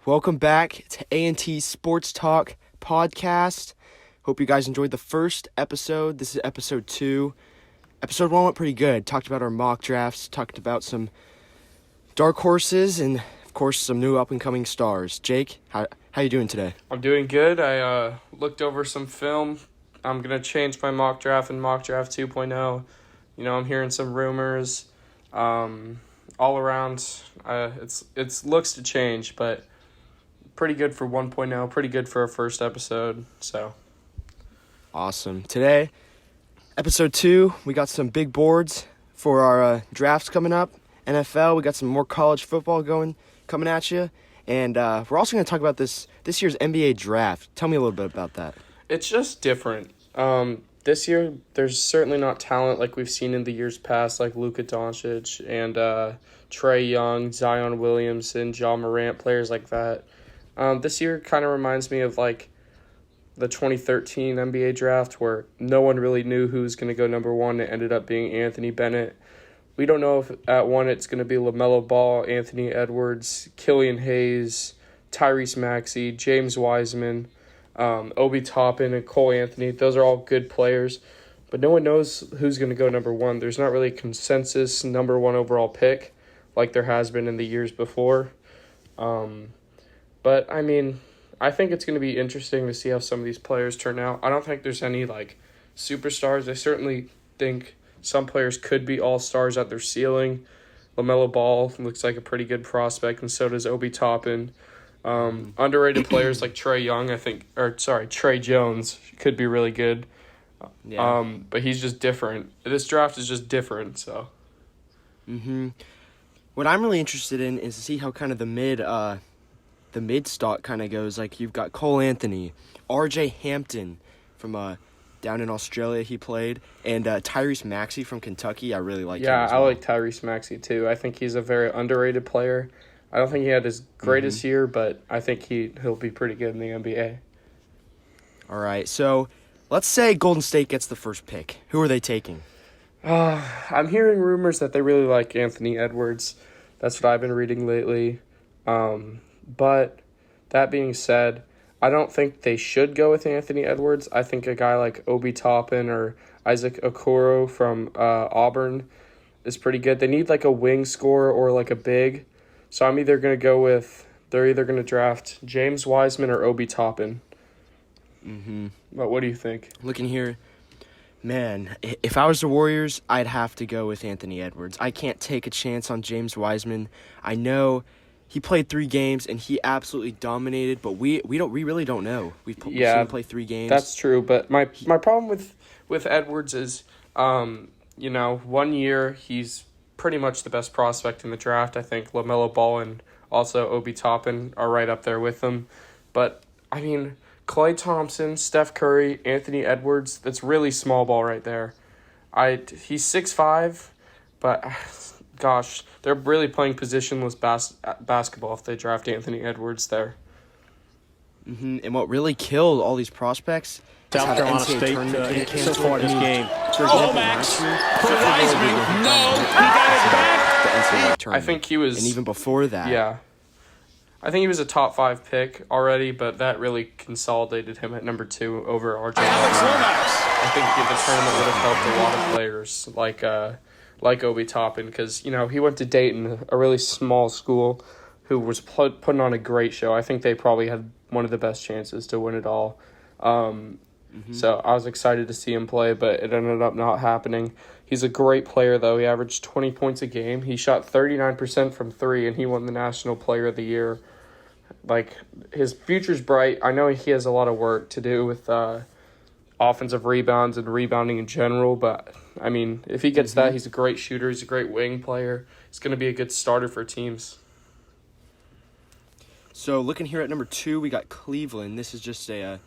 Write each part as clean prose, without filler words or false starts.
Welcome back to A&T Sports Talk podcast. Hope you guys enjoyed the first episode. This is episode 2. Episode 1 went pretty good. Talked about our mock drafts, talked about some dark horses, and of course some new up-and-coming stars. Jake, how you doing today? I'm doing good. I looked over some film. I'm going to change my mock draft and mock draft 2.0. I'm hearing some rumors all around. It's looks to change, but pretty good for 1.0, pretty good for a first episode. So awesome. Today, episode 2, we got some big boards for our drafts coming up. NFL, we got some more college football coming at you. And we're also going to talk about this year's NBA draft. Tell me a little bit about that. It's just different. This year, there's certainly not talent like we've seen in the years past, like Luka Doncic and Trae Young, Zion Williamson, Ja Morant, players like that. This year kind of reminds me of like the 2013 NBA draft where no one really knew who was going to go number 1. It ended up being Anthony Bennett. We don't know if at 1 it's going to be LaMelo Ball, Anthony Edwards, Killian Hayes, Tyrese Maxey, James Wiseman, Obi Toppin, and Cole Anthony. Those are all good players, but no one knows who's going to go number 1. There's not really a consensus number 1 overall pick like there has been in the years before. But, I think it's going to be interesting to see how some of these players turn out. I don't think there's any, superstars. I certainly think some players could be all-stars at their ceiling. LaMelo Ball looks like a pretty good prospect, and so does Obi Toppin. Underrated players like Trae Jones could be really good. Yeah. But he's just different. This draft is just different, so. What I'm really interested in is to see how kind of the mid stock kind of goes. Like, you've got Cole Anthony, R.J. Hampton from down in Australia he played, and Tyrese Maxey from Kentucky. I really like him as well. I like Tyrese Maxey too. I think he's a very underrated player. I don't think he had his greatest year, but I think he'll be pretty good in the NBA. All right, so let's say Golden State gets the first pick. Who are they taking? I'm hearing rumors that they really like Anthony Edwards. That's what I've been reading lately. But that being said, I don't think they should go with Anthony Edwards. I think a guy like Obi Toppin or Isaac Okoro from Auburn is pretty good. They need like a wing scorer or like a big. So I'm either going to go with, they're either going to draft James Wiseman or Obi Toppin. But what do you think? Looking here, man, if I was the Warriors, I'd have to go with Anthony Edwards. I can't take a chance on James Wiseman. I know he played 3 games and he absolutely dominated, but we really don't know. We've seen him play 3 games. That's true, but my problem with Edwards is 1 year he's pretty much the best prospect in the draft. I think LaMelo Ball and also Obi Toppin are right up there with him. But Klay Thompson, Steph Curry, Anthony Edwards, that's really small ball right there. He's 6'5", but gosh, they're really playing positionless basketball if they draft Anthony Edwards there. And what really killed all these prospects, South Carolina State so far in this game. Max for Wiseman. No, he got it back. The NCAA tournament. I think he was, and even before that. Yeah, I think he was a top 5 pick already, but that really consolidated him at number 2 over RJ. I think the tournament would have helped a lot of players like Obi Toppin, because he went to Dayton, a really small school, who was putting on a great show. I think they probably had one of the best chances to win it all. So I was excited to see him play, but it ended up not happening. He's a great player, though. He averaged 20 points a game. He shot 39% from 3, and he won the National Player of the Year. His future's bright. I know he has a lot of work to do with offensive rebounds and rebounding in general, but, if he gets that, he's a great shooter. He's a great wing player. He's going to be a good starter for teams. So looking here at number 2, we got Cleveland. This is just a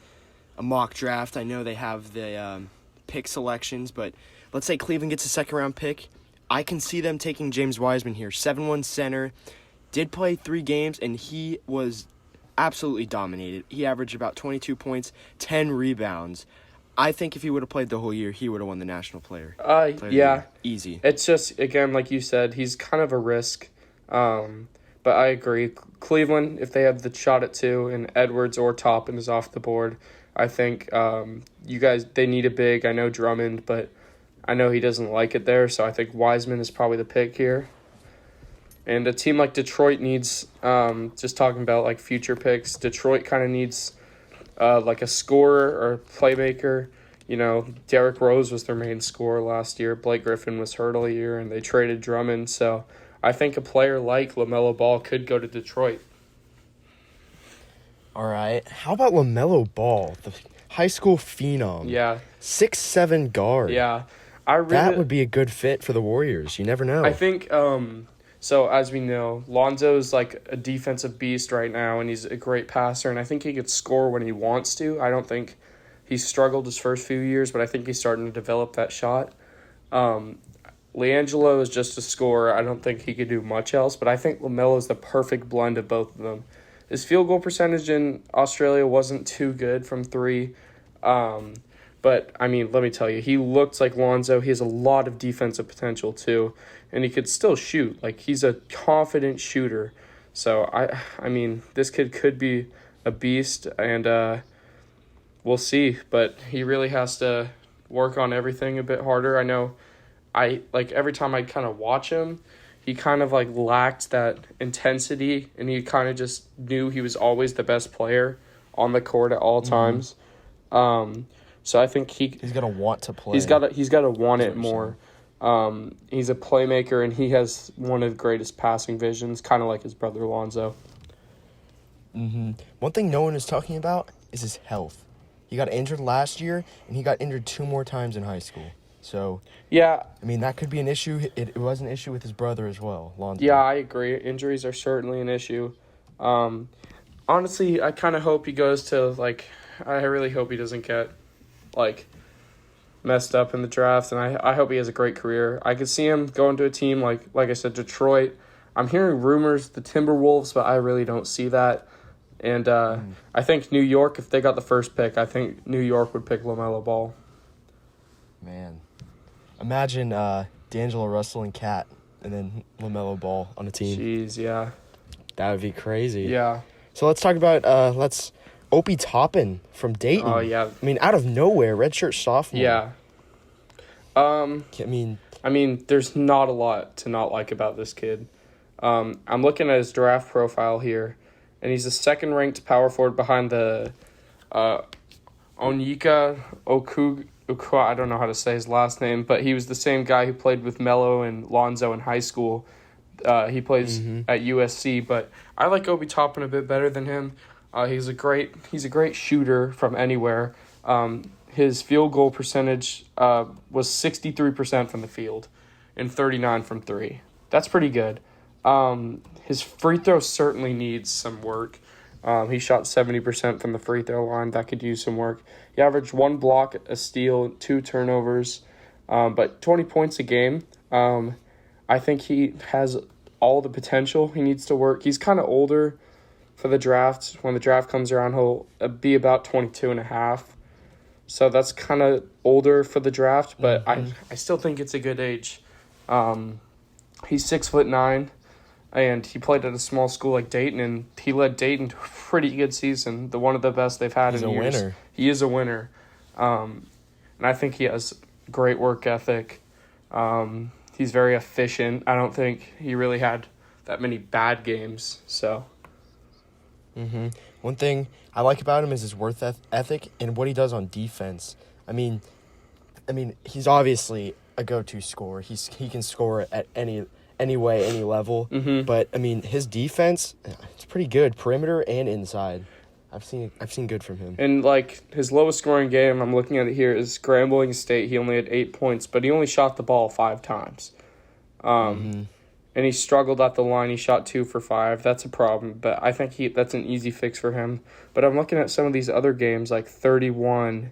mock draft. I know they have the pick selections, but let's say Cleveland gets a second-round pick. I can see them taking James Wiseman here, 7'1" center. Did play 3 games, and he was absolutely dominated. He averaged about 22 points, 10 rebounds. I think if he would have played the whole year, he would have won the National Player. Yeah. Easy. It's just, again, like you said, he's kind of a risk. But I agree. Cleveland, if they have the shot at 2 and Edwards or Toppin is off the board, I think they need a big. I know Drummond, but I know he doesn't like it there, so I think Wiseman is probably the pick here. And a team like Detroit needs, just talking about like future picks, Detroit kind of needs like a scorer or playmaker. You know, Derrick Rose was their main scorer last year. Blake Griffin was hurt all year, and they traded Drummond. So I think a player like LaMelo Ball could go to Detroit. All right. How about LaMelo Ball, the high school phenom? Yeah. 6'7" guard. Yeah. That would be a good fit for the Warriors. You never know. I think, so as we know, Lonzo's like a defensive beast right now, and he's a great passer, and I think he could score when he wants to. I don't think he's struggled his first few years, but I think he's starting to develop that shot. LiAngelo is just a scorer. I don't think he could do much else, but I think LaMelo is the perfect blend of both of them. His field goal percentage in Australia wasn't too good from 3, but, I mean, let me tell you, he looks like Lonzo. He has a lot of defensive potential, too, and he could still shoot. Like, he's a confident shooter. So, I mean, this kid could be a beast, and we'll see. But he really has to work on everything a bit harder. I know every time I kind of watch him, he kind of, like, lacked that intensity, and he kind of just knew he was always the best player on the court at all times. So I think he's got to want to play. He's got to want it more. He's a playmaker, and he has one of the greatest passing visions, kind of like his brother Lonzo. One thing no one is talking about is his health. He got injured last year, and he got injured 2 more times in high school. So, yeah, I mean, that could be an issue. It was an issue with his brother as well, Lonzo. Yeah, I agree. Injuries are certainly an issue. Honestly, I kind of hope he goes to, I really hope he doesn't get, messed up in the draft, and I hope he has a great career. I could see him going to a team like I said, Detroit. I'm hearing rumors, the Timberwolves, but I really don't see that. And I think New York, if they got the first pick, I think New York would pick LaMelo Ball. Man. Imagine D'Angelo Russell and Cat, and then LaMelo Ball on a team. Jeez, yeah. That would be crazy. Yeah. So let's talk about Obi Toppin from Dayton. Oh, yeah. I mean, out of nowhere, redshirt sophomore. Yeah. I mean, there's not a lot to not like about this kid. I'm looking at his draft profile here, and he's the second-ranked power forward behind the Onyeka Okwu. I don't know how to say his last name, but he was the same guy who played with Melo and Lonzo in high school. He plays at USC, but I like Obi Toppin a bit better than him. He's a great shooter from anywhere. His field goal percentage was 63% from the field and 39% from 3. That's pretty good. His free throw certainly needs some work. He shot 70% from the free throw line. That could use some work. He averaged 1 block, a steal, 2 turnovers, but 20 points a game. I think he has all the potential. He needs to work. He's kind of older for the draft. When the draft comes around, he'll be about 22 and a half. So that's kind of older for the draft, but I still think it's a good age. He's 6'9", and he played at a small school like Dayton, and he led Dayton to a pretty good season, one of the best they've had in years. Winner. He is a winner. And I think he has great work ethic. He's very efficient. I don't think he really had that many bad games. So, One thing I like about him is his work ethic and what he does on defense. I mean, he's obviously a go-to scorer. He can score at any way, any level. But I mean, his defense, it's pretty good, perimeter and inside. I've seen good from him. And his lowest scoring game, I'm looking at it here, is Grambling State. He only had 8 points, but he only shot the ball 5 times. And he struggled at the line. He shot 2 for 5. That's a problem, but I think that's an easy fix for him. But I'm looking at some of these other games, like 31.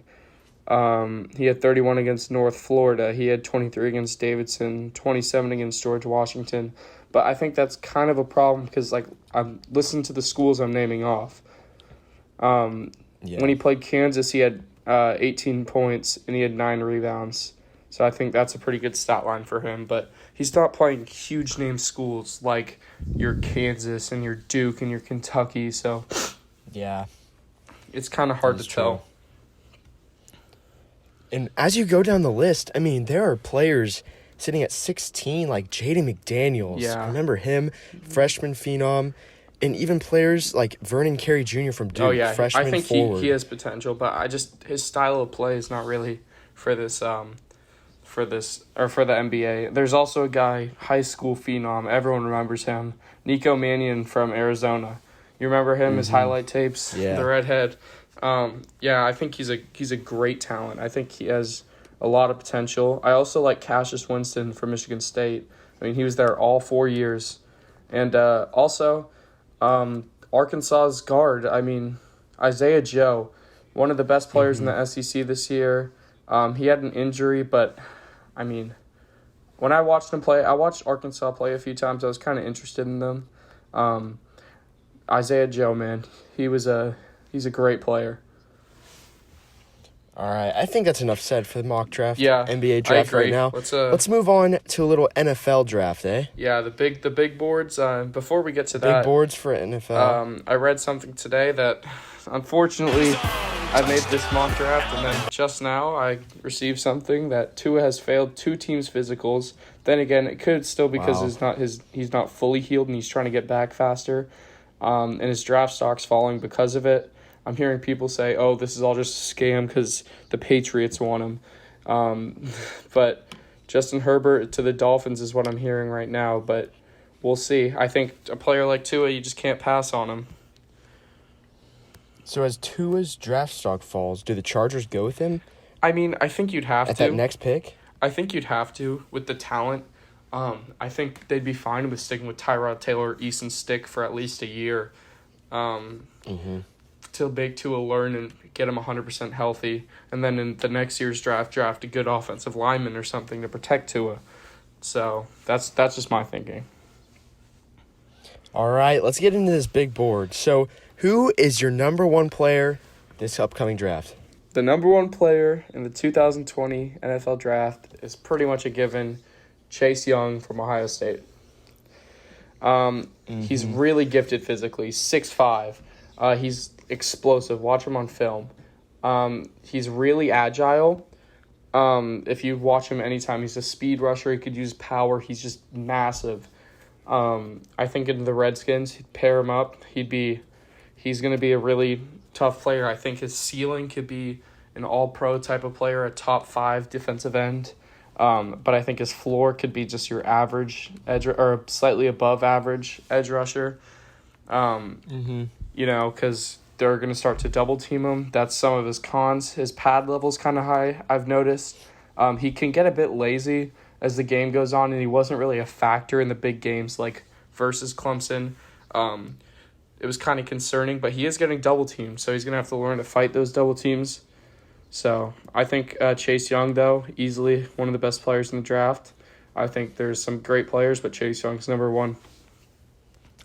He had 31 against North Florida. He had 23 against Davidson, 27 against George Washington. But I think that's kind of a problem because, I'm listening to the schools I'm naming off. When he played Kansas, he had 18 points and he had 9 rebounds. So I think that's a pretty good stat line for him. But he's not playing huge name schools like your Kansas and your Duke and your Kentucky. So Yeah. it's kind of hard to That's true. tell. And as you go down the list, I mean, there are players sitting at 16 like Jaden McDaniels. Yeah. I remember him, freshman phenom, and even players like Vernon Carey Jr. from Duke, Oh yeah, freshman I think forward. he has potential, but his style of play is not really for this for the NBA. There's also a guy, high school phenom, everyone remembers him, Nico Mannion from Arizona. You remember him, his highlight tapes, Yeah. the redhead. Yeah, I think he's a great talent. I think he has a lot of potential. I also like Cassius Winston from Michigan State. I mean, he was there all 4 years. And also, Arkansas's guard, I mean, Isaiah Joe, one of the best players in the SEC this year. He had an injury, but, I mean, when I watched him play, I watched Arkansas play a few times. I was kind of interested in them. Isaiah Joe, man, he's a great player. All right, I think that's enough said for the mock draft. Yeah, NBA draft I agree. right now. Let's move on to a little NFL draft, eh? Yeah, the big boards. Before we get to Big that, boards for NFL. I read something today that, unfortunately, I made this mock draft, and then just now I received something that Tua has failed 2 teams' physicals. Then again, it could still because Wow. he's not fully healed and he's trying to get back faster, and his draft stock's falling because of it. I'm hearing people say, "Oh, this is all just a scam because the Patriots want him," but Justin Herbert to the Dolphins is what I'm hearing right now. But we'll see. I think a player like Tua, you just can't pass on him. So as Tua's draft stock falls, do the Chargers go with him I mean, I think you'd have at to. that next pick? I think you'd have to with the talent. I think they'd be fine with sticking with Tyrod Taylor, Easton Stick for at least a year. To make Tua learn and get him 100% healthy, and then in the next year's draft a good offensive lineman or something to protect Tua. So that's just my thinking. All right, let's get into this big board. So who is your number one player this upcoming draft? The number one player in the 2020 NFL draft is pretty much a given, Chase Young from Ohio State. He's really gifted physically, 6'5". He's explosive. Watch him on film. He's really agile. If you watch him anytime, he's a speed rusher. He could use power. He's just massive. I think in the Redskins, he'd pair him up. He's going to be a really tough player. I think his ceiling could be an all-pro type of player, a top 5 defensive end. But I think his floor could be just your average edge or slightly above average edge rusher. You know, because they're going to start to double team him. That's some of his cons. His pad level's kind of high, I've noticed. He can get a bit lazy as the game goes on, and he wasn't really a factor in the big games like versus Clemson. It was kind of concerning, but he is getting double teamed, so he's going to have to learn to fight those double teams. So I think Chase Young, though, easily one of the best players in the draft. I think there's some great players, but Chase Young's number one.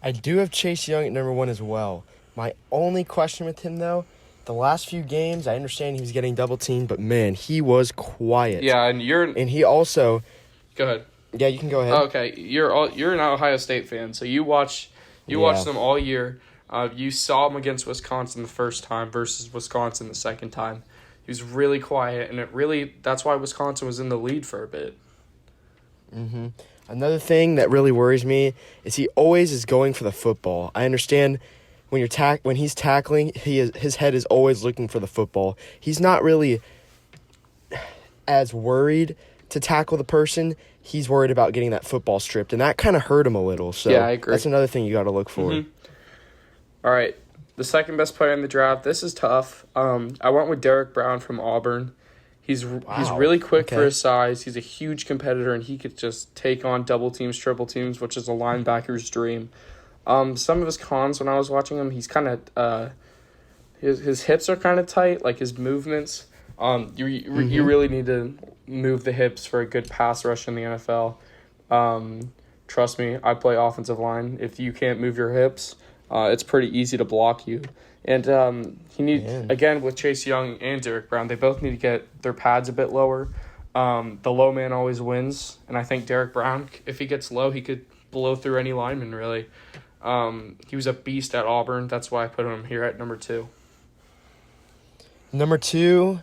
I do have Chase Young at number one as well. My only question with him, though, the last few games, I understand he was getting double teamed, but man, he was quiet. Yeah, and And he also... Go ahead. Yeah, you can go ahead. Oh, okay, you're an Ohio State fan, so you watch them all year. You saw him against Wisconsin the first time versus Wisconsin the second time. He was really quiet, and that's why Wisconsin was in the lead for a bit. Another thing that really worries me is he always is going for the football. I understand when he's tackling, his head is always looking for the football. He's not really as worried to tackle the person. He's worried about getting that football stripped, and that kind of hurt him a little. So yeah, I agree. That's another thing you got to look for. All right, the second best player in the draft. This is tough. I went with Derek Brown from Auburn. He's really quick for his size. He's a huge competitor, and he could just take on double teams, triple teams, which is a linebacker's dream. Some of his cons when I was watching him, he's kind of his hips are kind of tight, like his movements. You really need to move the hips for a good pass rush in the NFL. Trust me, I play offensive line. If you can't move your hips, it's pretty easy to block you. And again, with Chase Young and Derek Brown, they both need to get their pads a bit lower. The low man always wins, and I think Derek Brown, if he gets low, he could blow through any lineman, really. He was a beast at Auburn. That's why I put him here at number 2. Number 2,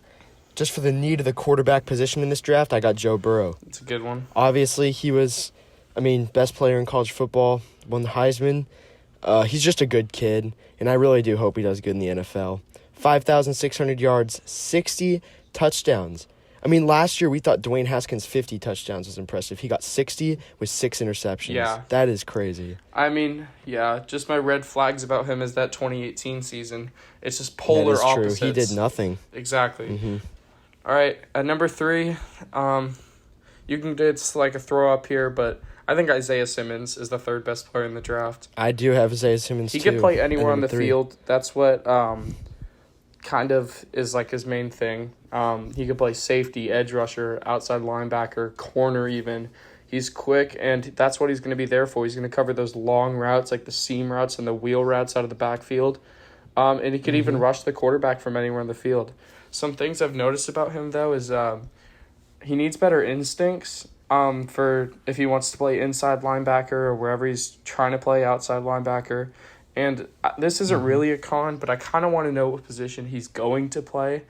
just for the need of the quarterback position in this draft, I got Joe Burrow. It's a good one. Obviously, he was, best player in college football, won the Heisman. He's just a good kid, and I really do hope he does good in the NFL. 5,600 yards, 60 touchdowns. Last year we thought Dwayne Haskins' 50 touchdowns was impressive. He got 60 with 6 interceptions. Yeah. That is crazy. Just my red flags about him is that 2018 season. It's just polar opposites. True. He did nothing. Exactly. Mm-hmm. All right, at number 3, you can it's like a throw up here, but I think Isaiah Simmons is the 3rd best player in the draft. I do have Isaiah Simmons He too. could play anywhere on the 3. field. That's what kind of is like his main thing. He could play safety, edge rusher, outside linebacker, corner even. He's quick, and that's what he's going to be there for. He's going to cover those long routes, like the seam routes and the wheel routes out of the backfield. And he could even rush the quarterback from anywhere on the field. Some things I've noticed about him, though, is he needs better instincts for if he wants to play inside linebacker or wherever he's trying to play outside linebacker. And this isn't really a con, but I kind of want to know what position he's going to play.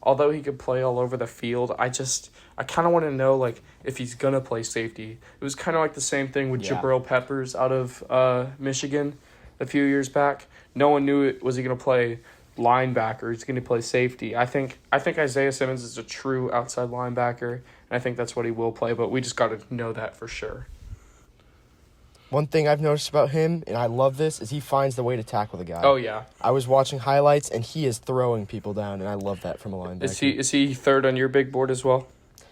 Although he could play all over the field, I kind of want to know, like, if he's going to play safety. It was kind of like the same thing with Jabril Peppers out of Michigan a few years back. No one knew was he going to play linebacker. He's going to play safety. I think Isaiah Simmons is a true outside linebacker, and I think that's what he will play, but we just got to know that for sure. One thing I've noticed about him, and I love this, is he finds the way to tackle the guy. Oh, yeah. I was watching highlights, and he is throwing people down, and I love that from a linebacker. Is he 3rd on your big board as well?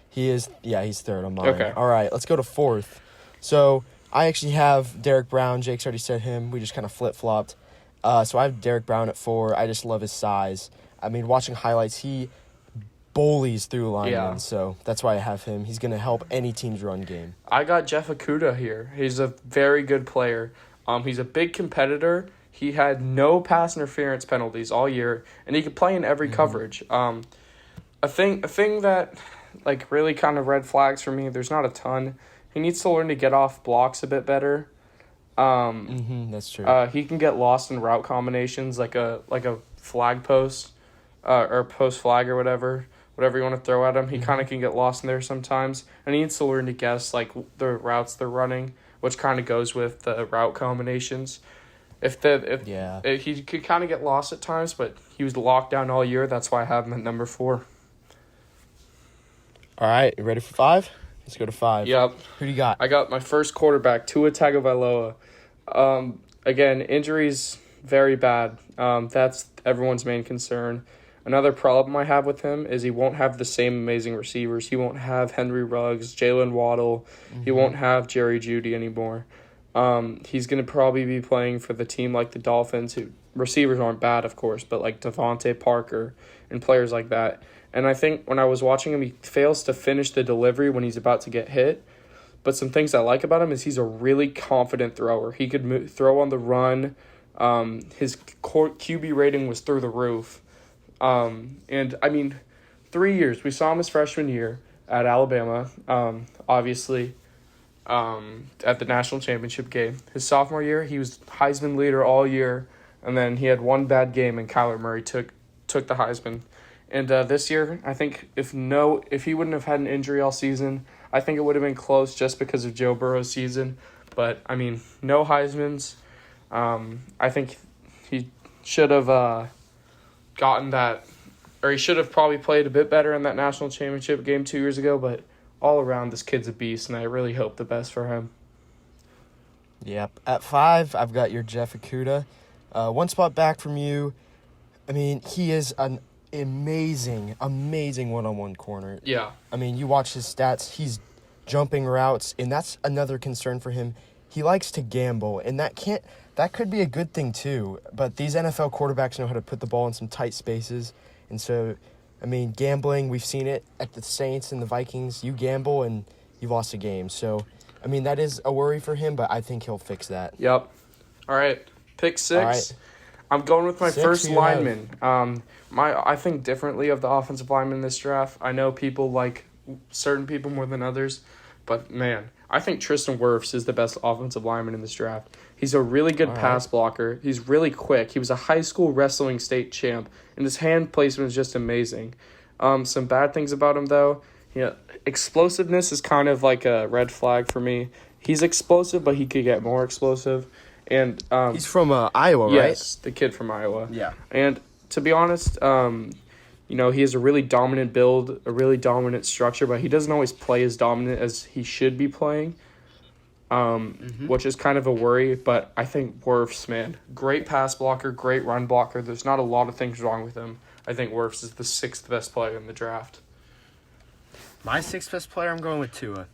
He is, he's 3rd on mine. Okay. All right, let's go to 4th. So I actually have Derek Brown. Jake's already said him. We just kind of flip-flopped. So I have Derek Brown at 4. I just love his size. Watching highlights, he bullies through linemen, so that's why I have him. He's going to help any team's run game. I got Jeff Okudah here. He's a very good player. He's a big competitor. He had no pass interference penalties all year, and he could play in every coverage. A thing that like really kind of red flags for me, there's not a ton. He needs to learn to get off blocks a bit better. That's true. He can get lost in route combinations like a flag post or post flag or whatever you want to throw at him. He kind of can get lost in there sometimes, and he needs to learn to guess like the routes they're running, which kind of goes with the route combinations. If he could kind of get lost at times, but he was locked down all year. That's why I have him at number 4. All right, you ready for 5? Let's go to 5. Yep. Who do you got? I got my first quarterback, Tua Tagovailoa. Again, injuries, very bad. That's everyone's main concern. Another problem I have with him is he won't have the same amazing receivers. He won't have Henry Ruggs, Jalen Waddle. He won't have Jerry Jeudy anymore. He's going to probably be playing for the team like the Dolphins, who receivers aren't bad, of course, but like Devontae Parker and players like that. And I think when I was watching him, he fails to finish the delivery when he's about to get hit. But some things I like about him is he's a really confident thrower. He could throw on the run. His QB rating was through the roof. 3 years. We saw him his freshman year at Alabama, obviously, at the national championship game. His sophomore year, he was Heisman leader all year, and then he had one bad game, and Kyler Murray took the Heisman. And this year, I think if he wouldn't have had an injury all season, I think it would have been close just because of Joe Burrow's season. But, no Heismans. I think he should have gotten that, or he should have probably played a bit better in that national championship game 2 years ago, but all around, this kid's a beast, and I really hope the best for him. Yep. At 5, I've got your Jeff Okudah. One spot back from you. He is an amazing one-on-one corner. Yeah. You watch his stats, he's jumping routes, and that's another concern for him. He likes to gamble, and that could be a good thing too, but these NFL quarterbacks know how to put the ball in some tight spaces, and so, gambling, we've seen it at the Saints and the Vikings. You gamble, and you've lost a game. So, that is a worry for him, but I think he'll fix that. Yep. All right, pick 6. All right. I'm going with my 6, first lineman. I think differently of the offensive lineman in this draft. I know people like certain people more than others. But, man, I think Tristan Wirfs is the best offensive lineman in this draft. He's a really good pass blocker. He's really quick. He was a high school wrestling state champ, and his hand placement is just amazing. Some bad things about him, though. Explosiveness is kind of like a red flag for me. He's explosive, but he could get more explosive. And he's from Iowa, right? Yes, the kid from Iowa. Yeah. And to be honest, he has a really dominant build, a really dominant structure, but he doesn't always play as dominant as he should be playing, which is kind of a worry. But I think Wirfs, man, great pass blocker, great run blocker. There's not a lot of things wrong with him. I think Wirfs is the 6th best player in the draft. My 6th best player, I'm going with Tua.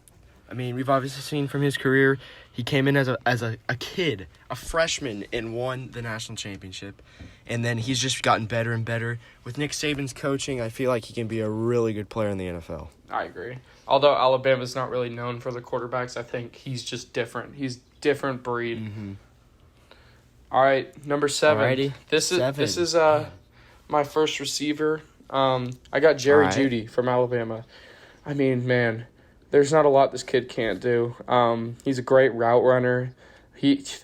I mean, we've obviously seen from his career, he came in as a kid, a freshman, and won the national championship. And then he's just gotten better and better. With Nick Saban's coaching, I feel like he can be a really good player in the NFL. I agree. Although Alabama's not really known for their quarterbacks, I think he's just different. He's different breed. Mm-hmm. All right, number 7. Alrighty. This is my first receiver. I got Jerry Jeudy from Alabama. I mean, man, there's not a lot this kid can't do. He's a great route runner.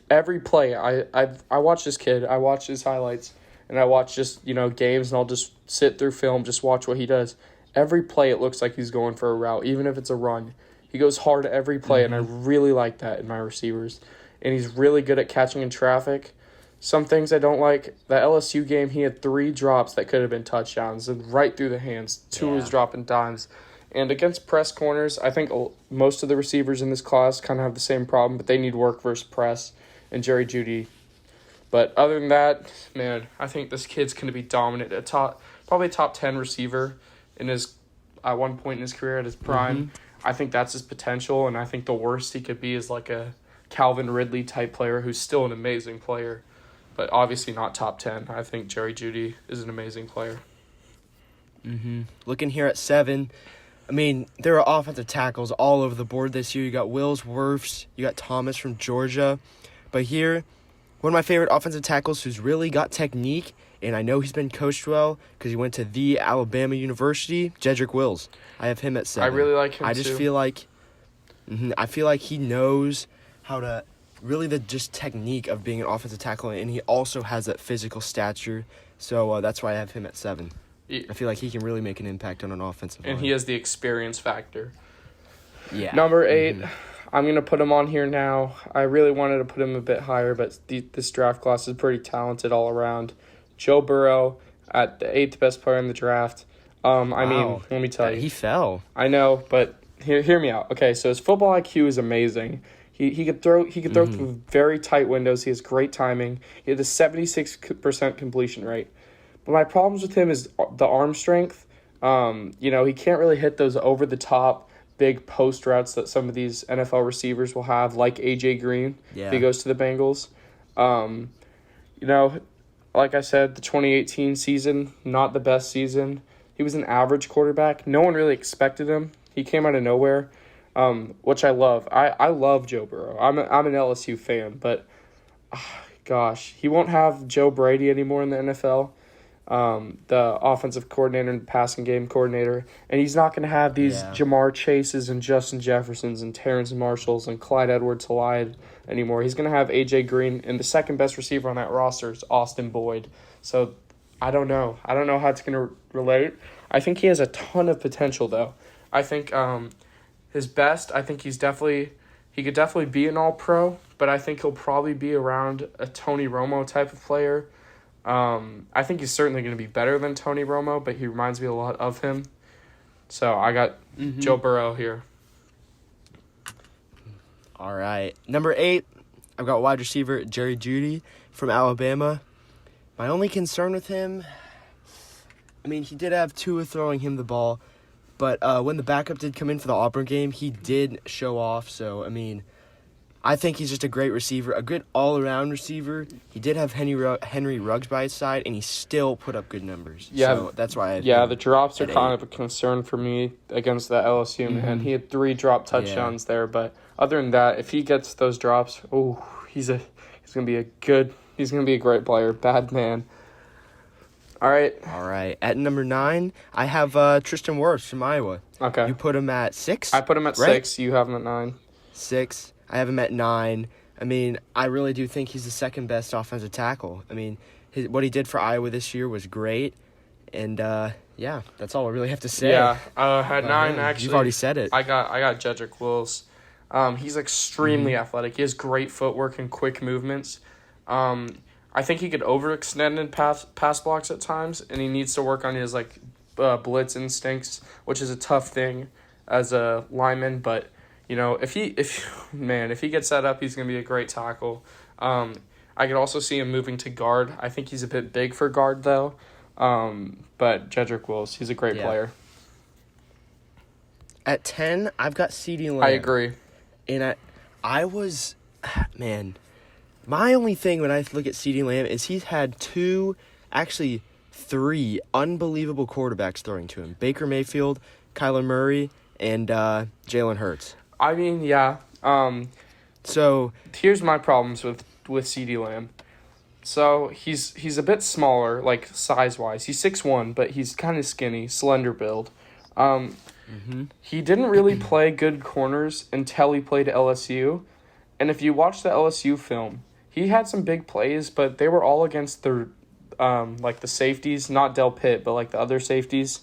Every play, I watch this kid. I watch his highlights, and I watch just games, and I'll just sit through film, just watch what he does. Every play, it looks like he's going for a route, even if it's a run. He goes hard every play, and I really like that in my receivers. And he's really good at catching in traffic. Some things I don't like. The LSU game, he had 3 drops that could have been touchdowns, and right through the hands. 2 was dropping dimes. And against press corners, I think most of the receivers in this class kind of have the same problem, but they need work versus press, and Jerry Jeudy. But other than that, man, I think this kid's going to be dominant. Probably a top 10 receiver at one point in his career at his prime. I think that's his potential, and I think the worst he could be is like a Calvin Ridley type player who's still an amazing player, but obviously not top 10. I think Jerry Jeudy is an amazing player. Looking here at 7, I mean, there are offensive tackles all over the board this year. You got Wills, Wirfs, you got Thomas from Georgia. But here, one of my favorite offensive tackles who's really got technique, and I know he's been coached well because he went to the Alabama University, Jedrick Wills. I have him at 7. I really like him, I just too. feel like I feel like he knows how to really the just technique of being an offensive tackle, and he also has that physical stature. So that's why I have him at 7. I feel like he can really make an impact on an offensive line. And he has the experience factor. Yeah. Number 8, I'm going to put him on here now. I really wanted to put him a bit higher, but this draft class is pretty talented all around. Joe Burrow at the 8th best player in the draft. I mean, let me tell you. He fell. I know, but hear me out. Okay, so his football IQ is amazing. He could throw through very tight windows. He has great timing. He had a 76% completion rate. But my problems with him is the arm strength. He can't really hit those over-the-top big post routes that some of these NFL receivers will have, like A.J. Green if he goes to the Bengals. Like I said, the 2018 season, not the best season. He was an average quarterback. No one really expected him. He came out of nowhere, which I love. I love Joe Burrow. I'm an LSU fan, but gosh, he won't have Joe Brady anymore in the NFL. The offensive coordinator and passing game coordinator, and he's not going to have these Jamar Chases and Justin Jeffersons and Terrence Marshalls and Clyde Edwards-Helaire anymore. He's going to have A.J. Green, and the second best receiver on that roster is Austin Boyd. So I don't know. I don't know how it's going to relate. I think he has a ton of potential, though. I think his best, I think he could definitely be an all-pro, but I think he'll probably be around a Tony Romo type of player. I think he's certainly going to be better than Tony Romo, but he reminds me a lot of him. So I got Joe Burrow here. All right. Number 8, I've got wide receiver Jerry Jeudy from Alabama. My only concern with him, I mean, he did have Tua throwing him the ball, but when the backup did come in for the Auburn game, he did show off. So, I mean, I think he's just a great receiver, a good all-around receiver. He did have Henry Ruggs by his side, and he still put up good numbers. Yeah, so that's why I had the him drops are at kind 8. of a concern for me against the LSU man. He had 3 drop touchdowns there, but other than that, if he gets those drops, he's gonna be a great player. Bad man. All right. All right. At number 9, I have Tristan Wirfs from Iowa. Okay. You put him at 6? I put him at right? 6. You have him at 9. 6. I have him at 9. I mean, I really do think he's the second best offensive tackle. I mean, what he did for Iowa this year was great. And, yeah, that's all I really have to say. Yeah. At 9, actually. You've already said it. I got Jedrick Wills. He's extremely athletic. He has great footwork and quick movements. I think he could overextend in pass blocks at times, and he needs to work on his blitz instincts, which is a tough thing as a lineman. But if he gets set up, he's gonna be a great tackle. I could also see him moving to guard. I think he's a bit big for guard though. But Jedrick Wills, he's a great player. At 10, I've got CeeDee Lamb. I agree. And I was, man, my only thing when I look at CeeDee Lamb is he's had 3 unbelievable quarterbacks throwing to him. Baker Mayfield, Kyler Murray, and Jalen Hurts. I mean, yeah. So here's my problems with CeeDee Lamb. So he's a bit smaller, like size-wise. He's 6'1", but he's kind of skinny, slender build. He didn't really play good corners until he played at LSU. And if you watch the LSU film, he had some big plays, but they were all against the the safeties, not Del Pitt, but like the other safeties.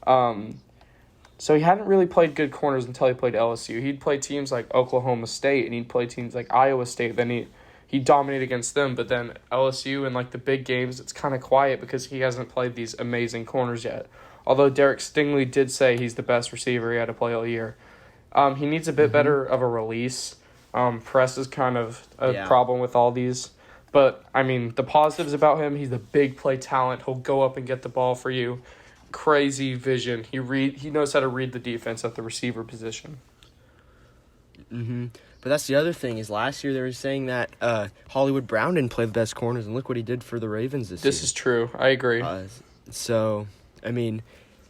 So he hadn't really played good corners until he played LSU. He'd play teams like Oklahoma State, and he'd play teams like Iowa State. Then he dominated against them, but then LSU in the big games, it's kind of quiet because he hasn't played these amazing corners yet. Although Derek Stingley did say he's the best receiver he had to play all year. He needs a bit better of a release. Press is kind of a problem with all these. But, I mean, the positives about him, he's a big play talent. He'll go up and get the ball for you. Crazy vision. He knows how to read the defense at the receiver position. But that's the other thing is last year they were saying that Hollywood Brown didn't play the best corners, and look what he did for the Ravens this year. This is true. I agree. So, I mean,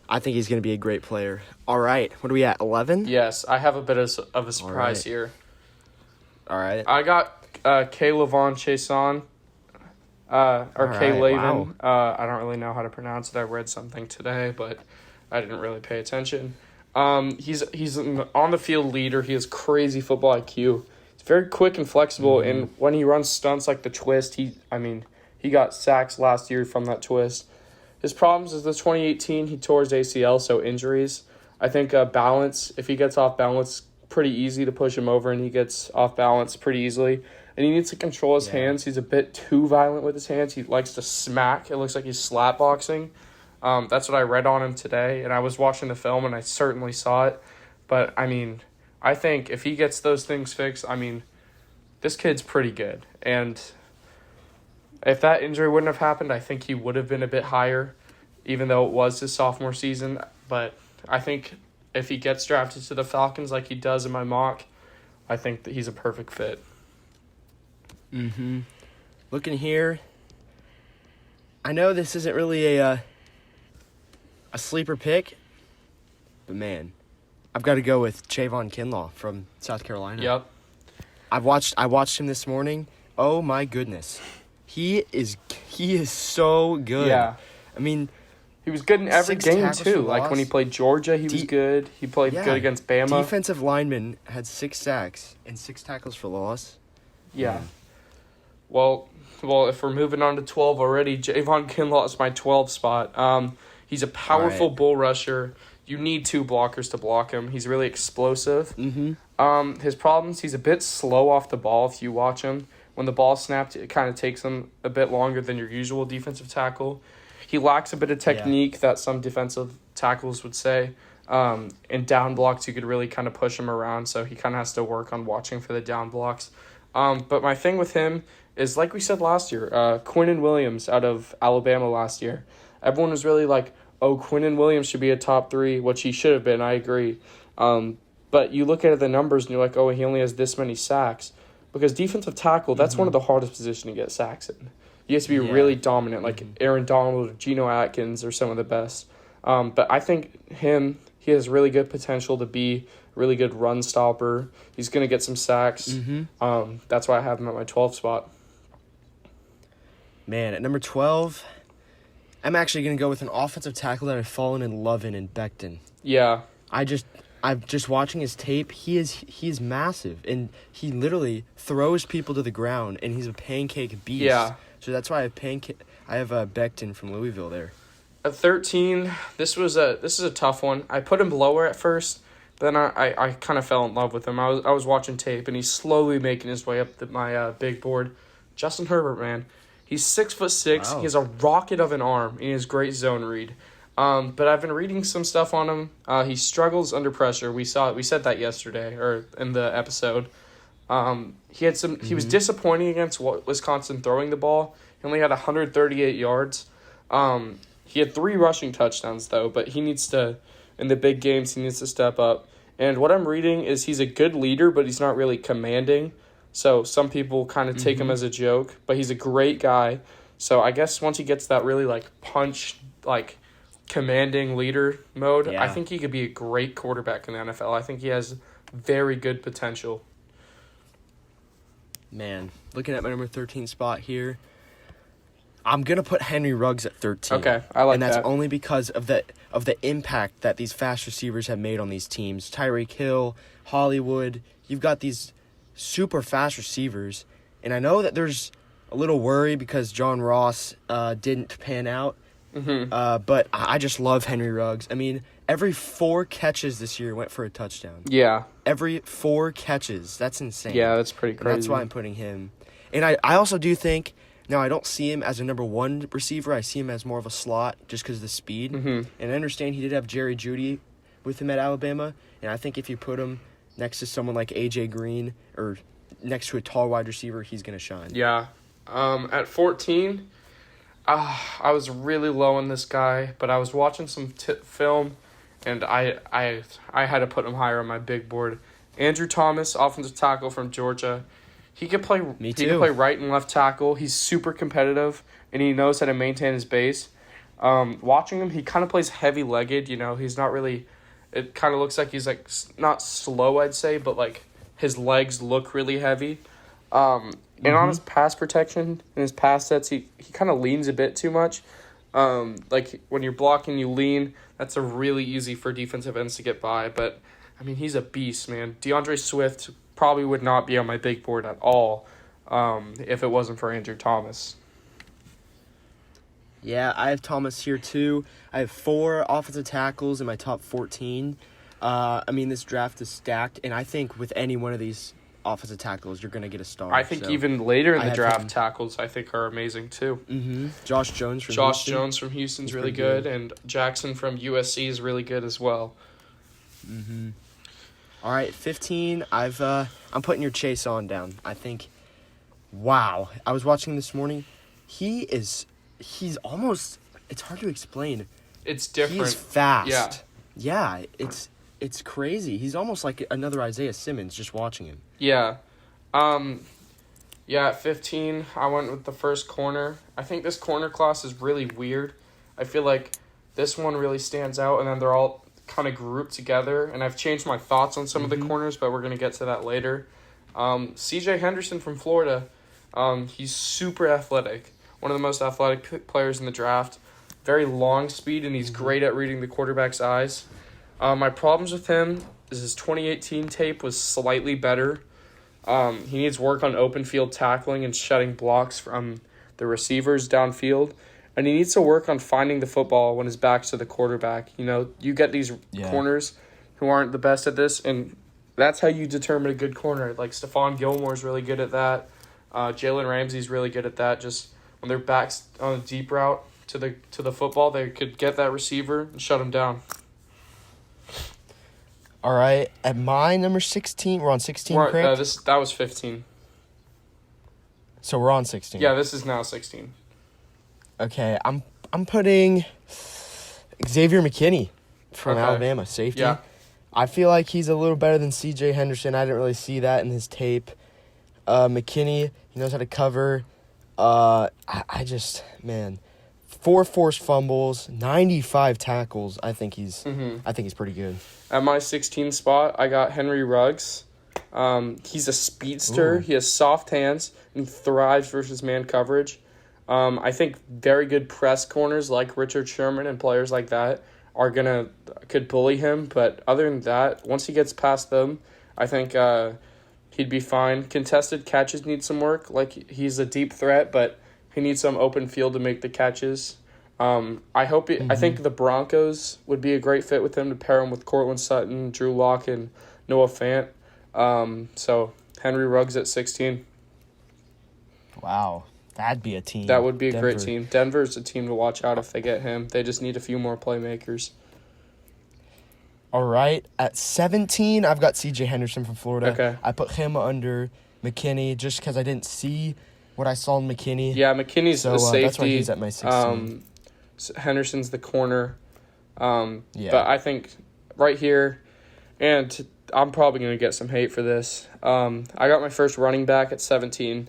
I think he's going to be a great player. All right. What are we at, 11? Yes, I have a bit of a surprise here. All right. I got K'Lavon Chaisson, K-Lavin. Wow. I don't really know how to pronounce it. I read something today, but I didn't really pay attention. He's an on-the-field leader. He has crazy football IQ. He's very quick and flexible, and when he runs stunts like the twist, he got sacks last year from that twist. His problems is the 2018, he tore his ACL, so injuries. I think balance, if he gets off balance, pretty easy to push him over, and he gets off balance pretty easily. And he needs to control his hands. He's a bit too violent with his hands. He likes to smack. It looks like he's slap boxing. That's what I read on him today, and I was watching the film, and I certainly saw it. But, I mean, I think if he gets those things fixed, I mean, this kid's pretty good. And if that injury wouldn't have happened, I think he would have been a bit higher, even though it was his sophomore season. But I think if he gets drafted to the Falcons like he does in my mock, I think that he's a perfect fit. Looking here, I know this isn't really a sleeper pick, but man, I've got to go with Javon Kinlaw from South Carolina. Yep. I watched him this morning. Oh my goodness, he is so good. Yeah. I mean, he was good in every 6 game tackles too. for Like loss. when he played Georgia, he was good. He played good against Bama. Defensive lineman had 6 sacks and 6 tackles for loss. Yeah. Man. Well, if we're moving on to 12 already, Javon Kinlaw is my 12 spot. He's a powerful bull rusher. You need 2 blockers to block him. He's really explosive. His problems, he's a bit slow off the ball if you watch him. When the ball snapped, it kind of takes him a bit longer than your usual defensive tackle. He lacks a bit of technique that some defensive tackles would say. In down blocks, you could really kind of push him around, so he kind of has to work on watching for the down blocks. But my thing with him is, like we said last year, Quinnen Williams out of Alabama last year. Everyone was really like, oh, Quinnen Williams should be a top 3, which he should have been. I agree. But you look at the numbers and you're like, oh, he only has this many sacks. Because defensive tackle, that's one of the hardest positions to get sacks in. You have to be really dominant, like Aaron Donald or Geno Atkins are some of the best. But I think he has really good potential to be a really good run stopper. He's going to get some sacks. That's why I have him at my 12th spot. Man, at number 12, I'm actually going to go with an offensive tackle that I've fallen in love in Becton. Yeah. I'm just watching his tape. He is massive, and he literally throws people to the ground, and he's a pancake beast. Yeah. So that's why I have Becton from Louisville there. At 13, this is a tough one. I put him lower at first, then I kind of fell in love with him. I was watching tape, and he's slowly making his way up my big board. Justin Herbert, man. He's 6'6". Wow. He has a rocket of an arm, and he has great zone read. But I've been reading some stuff on him. He struggles under pressure. We said that yesterday or in the episode. He was disappointing against Wisconsin throwing the ball. He only had 138 yards. He had 3 rushing touchdowns though, but he needs to, in the big games, he needs to step up. And what I'm reading is he's a good leader, but he's not really commanding. So some people kind of take him as a joke, but he's a great guy. So I guess once he gets that really commanding leader mode, Yeah. I think he could be a great quarterback in the NFL. I think he has very good potential. Man, looking at my number 13 spot here, I'm gonna put Henry Ruggs at 13. Okay, I like and that's that. only because of the impact that these fast receivers have made on these teams. Tyreek Hill, Hollywood, you've got these super fast receivers, and I know that there's a little worry because John Ross didn't pan out. But I just love Henry Ruggs. I mean, every 4 catches this year went for a touchdown. Yeah. Every 4 catches. That's insane. Yeah, that's pretty And crazy. that's why I'm putting him. And I also do think, now I don't see him as a number 1 receiver. I see him as more of a slot just because of the speed. And I understand he did have Jerry Jeudy with him at Alabama. And I think if you put him next to someone like A.J. Green or next to a tall wide receiver, he's going to shine. Yeah. At 14, I was really low on this guy, but I was watching some film, and I had to put him higher on my big board. Andrew Thomas, offensive tackle from Georgia. He could play. Me He too. can play right and left tackle. He's super competitive, and he knows how to maintain his base. Watching him, he kind of plays heavy-legged. You know, he's not really. It kind of looks like he's not slow, I'd say, but his legs look really heavy. And on his pass protection and his pass sets, he kind of leans a bit too much. When you're blocking, you lean. That's a really easy for defensive ends to get by. But, I mean, he's a beast, man. DeAndre Swift probably would not be on my big board at all if it wasn't for Andrew Thomas. Yeah, I have Thomas here too. I have 4 offensive tackles in my top 14. This draft is stacked, and I think with any one of these offensive tackles, you're going to get a star. I think So, even later in I the have draft, him. tackles I think are amazing too. Josh Jones from Josh Houston. Jones from Houston's He's really pretty good, good. and Jackson from USC is really good as well. All right, 15. I'm putting your Chase on down. I think. Wow, I was watching this morning. He's almost. It's hard to explain. It's different. He's fast. Yeah. Yeah, it's crazy. He's almost like another Isaiah Simmons. Just watching him. Yeah. At 15, I went with the first corner. I think this corner class is really weird. I feel like this one really stands out, and then they're all kind of grouped together. And I've changed my thoughts on some of the corners, but we're going to get to that later. C.J. Henderson from Florida. He's super athletic. One of the most athletic players in the draft. Very long speed, and he's great at reading the quarterback's eyes. My problems with him is his 2018 tape was slightly better. He needs work on open field tackling and shutting blocks from the receivers downfield. And he needs to work on finding the football when his back's to the quarterback. You know, you get these corners who aren't the best at this, and that's how you determine a good corner. Like Stephon Gilmore's really good at that. Jalen Ramsey's really good at that. Just when their back's on a deep route to the football, they could get that receiver and shut him down. All right, at my number 16, we're on 16, Right, correct? that was 15. So we're on 16. Yeah, this is now 16. Okay, I'm putting Xavier McKinney from Okay. Alabama, safety. Yeah. I feel like he's a little better than C.J. Henderson. I didn't really see that in his tape. McKinney, he knows how to cover. I just, man, 4 forced fumbles, 95 tackles. I think he's pretty good. At my 16 spot, I got Henry Ruggs. He's a speedster. Ooh. He has soft hands, and he thrives versus man coverage. I think very good press corners like Richard Sherman and players like that could bully him. But other than that, once he gets past them, I think he'd be fine. Contested catches need some work. Like, he's a deep threat, but he needs some open field to make the catches. I think the Broncos would be a great fit with him to pair him with Cortland Sutton, Drew Lock, and Noah Fant. So Henry Ruggs at 16. Wow. That'd be a team. That would be a great Denver. team. Denver's a team to watch out if they get him. They just need a few more playmakers. All right. At 17, I've got C.J. Henderson from Florida. Okay. I put him under McKinney just because I didn't see what I saw in McKinney. Yeah, McKinney's the safety. That's why he's at my 16. Henderson's the corner. Yeah. But I think right here, and I'm probably going to get some hate for this. I got my first running back at 17.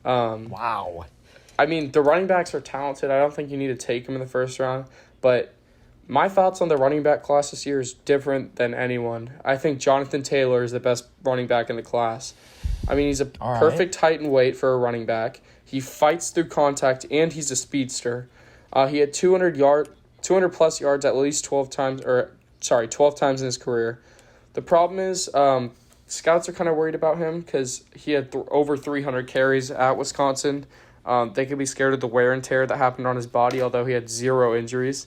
Wow. I mean, the running backs are talented. I don't think you need to take them in the first round. But my thoughts on the running back class this year is different than anyone. I think Jonathan Taylor is the best running back in the class. I mean, he's a perfect height and weight for a running back. He fights through contact, and he's a speedster. He had 200-plus yards at least 12 times in his career. The problem is scouts are kind of worried about him because he had over 300 carries at Wisconsin. They could be scared of the wear and tear that happened on his body, although he had 0 injuries.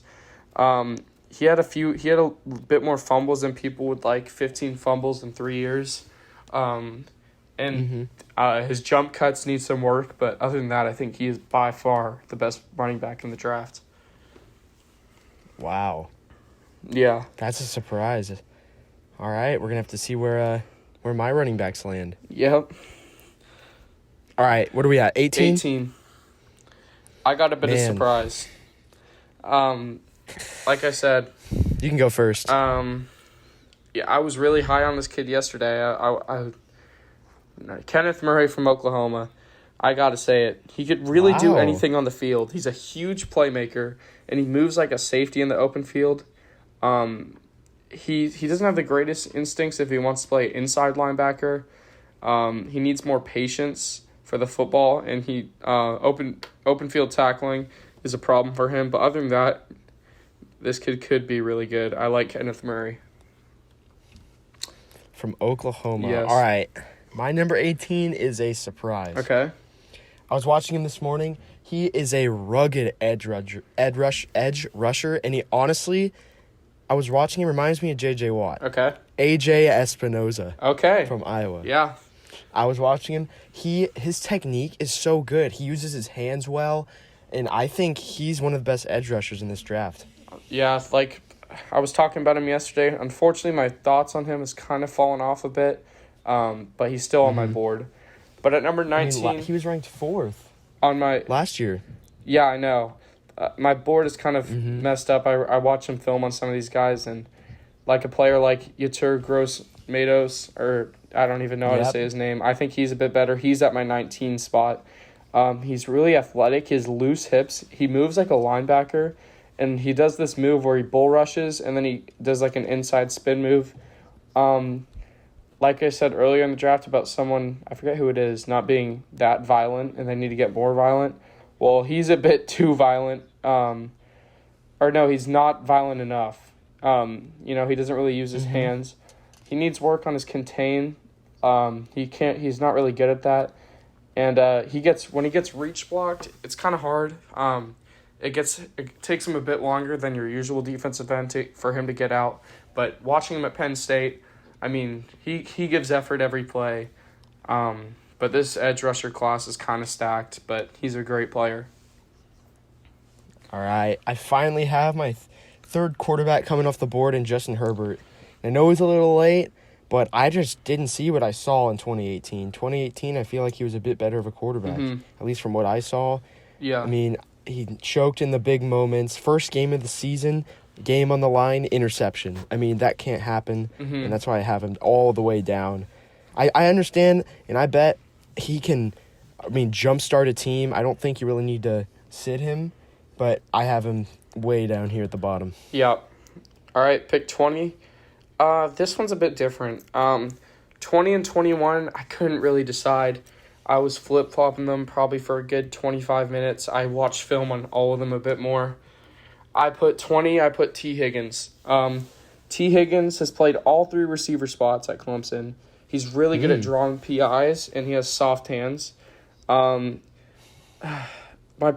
He had a bit more fumbles than people would like, 15 fumbles in 3 years. His jump cuts need some work, but other than that, I think he is by far the best running back in the draft. Wow. Yeah. That's a surprise. All right. We're going to have to see where my running backs land. Yep. All right. What are we at? 18? 18. I got a bit of surprise. Like I said, you can go first. I was really high on this kid yesterday. Kenneth Murray from Oklahoma. I got to say it. He could really do anything on the field. He's a huge playmaker, and he moves like a safety in the open field. He doesn't have the greatest instincts if he wants to play inside linebacker. He needs more patience for the football, and he open field tackling is a problem for him. But other than that, this kid could be really good. I like Kenneth Murray. From Oklahoma. Yes. All right. My number 18 is a surprise. Okay. I was watching him this morning. He is a rugged edge rusher, and he honestly, I was watching him, reminds me of J.J. Watt. Okay. A.J. Espinoza. Okay. From Iowa. Yeah. I was watching him. His technique is so good. He uses his hands well, and I think he's one of the best edge rushers in this draft. Yeah, like I was talking about him yesterday. Unfortunately, my thoughts on him has kind of fallen off a bit, but he's still on my board. But at number 19... he was ranked 4th on my last year. Yeah, I know. My board is kind of messed up. I watched him film on some of these guys, and like a player like Yetur Gross-Matos, or I don't even know how to say his name. I think he's a bit better. He's at my 19 spot. He's really athletic. His loose hips. He moves like a linebacker, and he does this move where he bull rushes, and then he does like an inside spin move. Like I said earlier in the draft about someone, I forget who it is, not being that violent, and they need to get more violent. Well, he's a bit too violent. He's not violent enough. He doesn't really use his hands. He needs work on his contain. He's not really good at that. And when he gets reach blocked, it's kind of hard. It takes him a bit longer than your usual defensive end for him to get out. But watching him at Penn State, I mean, he gives effort every play. But this edge rusher class is kind of stacked, but he's a great player. All right. I finally have my third quarterback coming off the board in Justin Herbert. I know he's a little late, but I just didn't see what I saw in 2018. 2018, I feel like he was a bit better of a quarterback, at least from what I saw. Yeah. I mean, he choked in the big moments. First game of the season, game on the line, interception. I mean, that can't happen, and that's why I have him all the way down. I understand, and I bet he can, jumpstart a team. I don't think you really need to sit him, but I have him way down here at the bottom. Yeah. All right, pick 20. This one's a bit different. 20 and 21, I couldn't really decide. I was flip-flopping them probably for a good 25 minutes. I watched film on all of them a bit more. I put T. Higgins. T. Higgins has played all 3 receiver spots at Clemson. He's really good at drawing PIs, and he has soft hands. My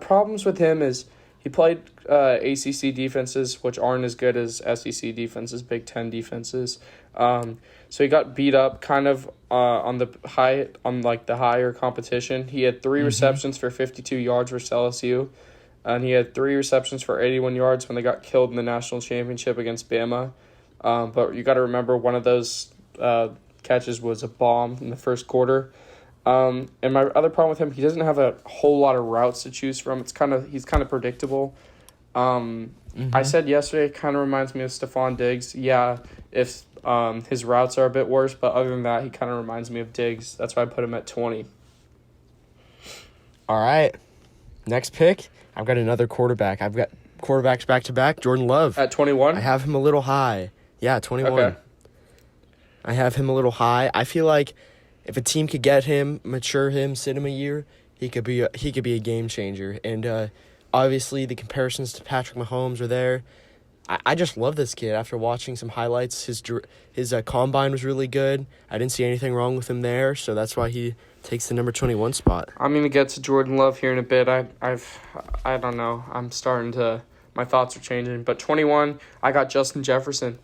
problems with him is he played ACC defenses, which aren't as good as SEC defenses, Big Ten defenses. So he got beat up kind of on the higher competition. He had 3 receptions for 52 yards versus LSU, and he had 3 receptions for 81 yards when they got killed in the national championship against Bama. But you got to remember one of those catches was a bomb in the first quarter. And my other problem with him, he doesn't have a whole lot of routes to choose from. He's kind of predictable. I said yesterday, it kind of reminds me of Stephon Diggs. Yeah, if his routes are a bit worse, but other than that, he kind of reminds me of Diggs. That's why I put him at 20. All right. Next pick, I've got another quarterback. I've got quarterbacks back-to-back. Jordan Love. At 21? I have him a little high. Yeah, 21. Okay. I have him a little high. I feel like if a team could get him, mature him, sit him a year, he could be a game changer. And obviously the comparisons to Patrick Mahomes are there. I just love this kid. After watching some highlights, his combine was really good. I didn't see anything wrong with him there, so that's why he takes the number 21 spot. I'm gonna get to Jordan Love here in a bit. I don't know. My thoughts are changing. But 21, I got Justin Jefferson.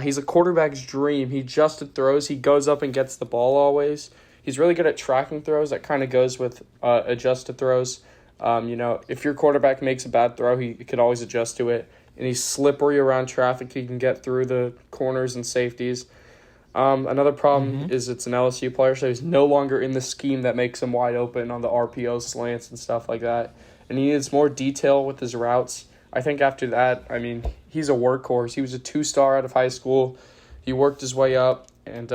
He's a quarterback's dream. He adjusted throws. He goes up and gets the ball always. He's really good at tracking throws. That kind of goes with adjusted throws. If your quarterback makes a bad throw, he could always adjust to it. And he's slippery around traffic. He can get through the corners and safeties. Another problem is it's an LSU player, so he's no longer in the scheme that makes him wide open on the RPO slants and stuff like that. And he needs more detail with his routes. I think after that, he's a workhorse. He was a 2-star out of high school. He worked his way up, and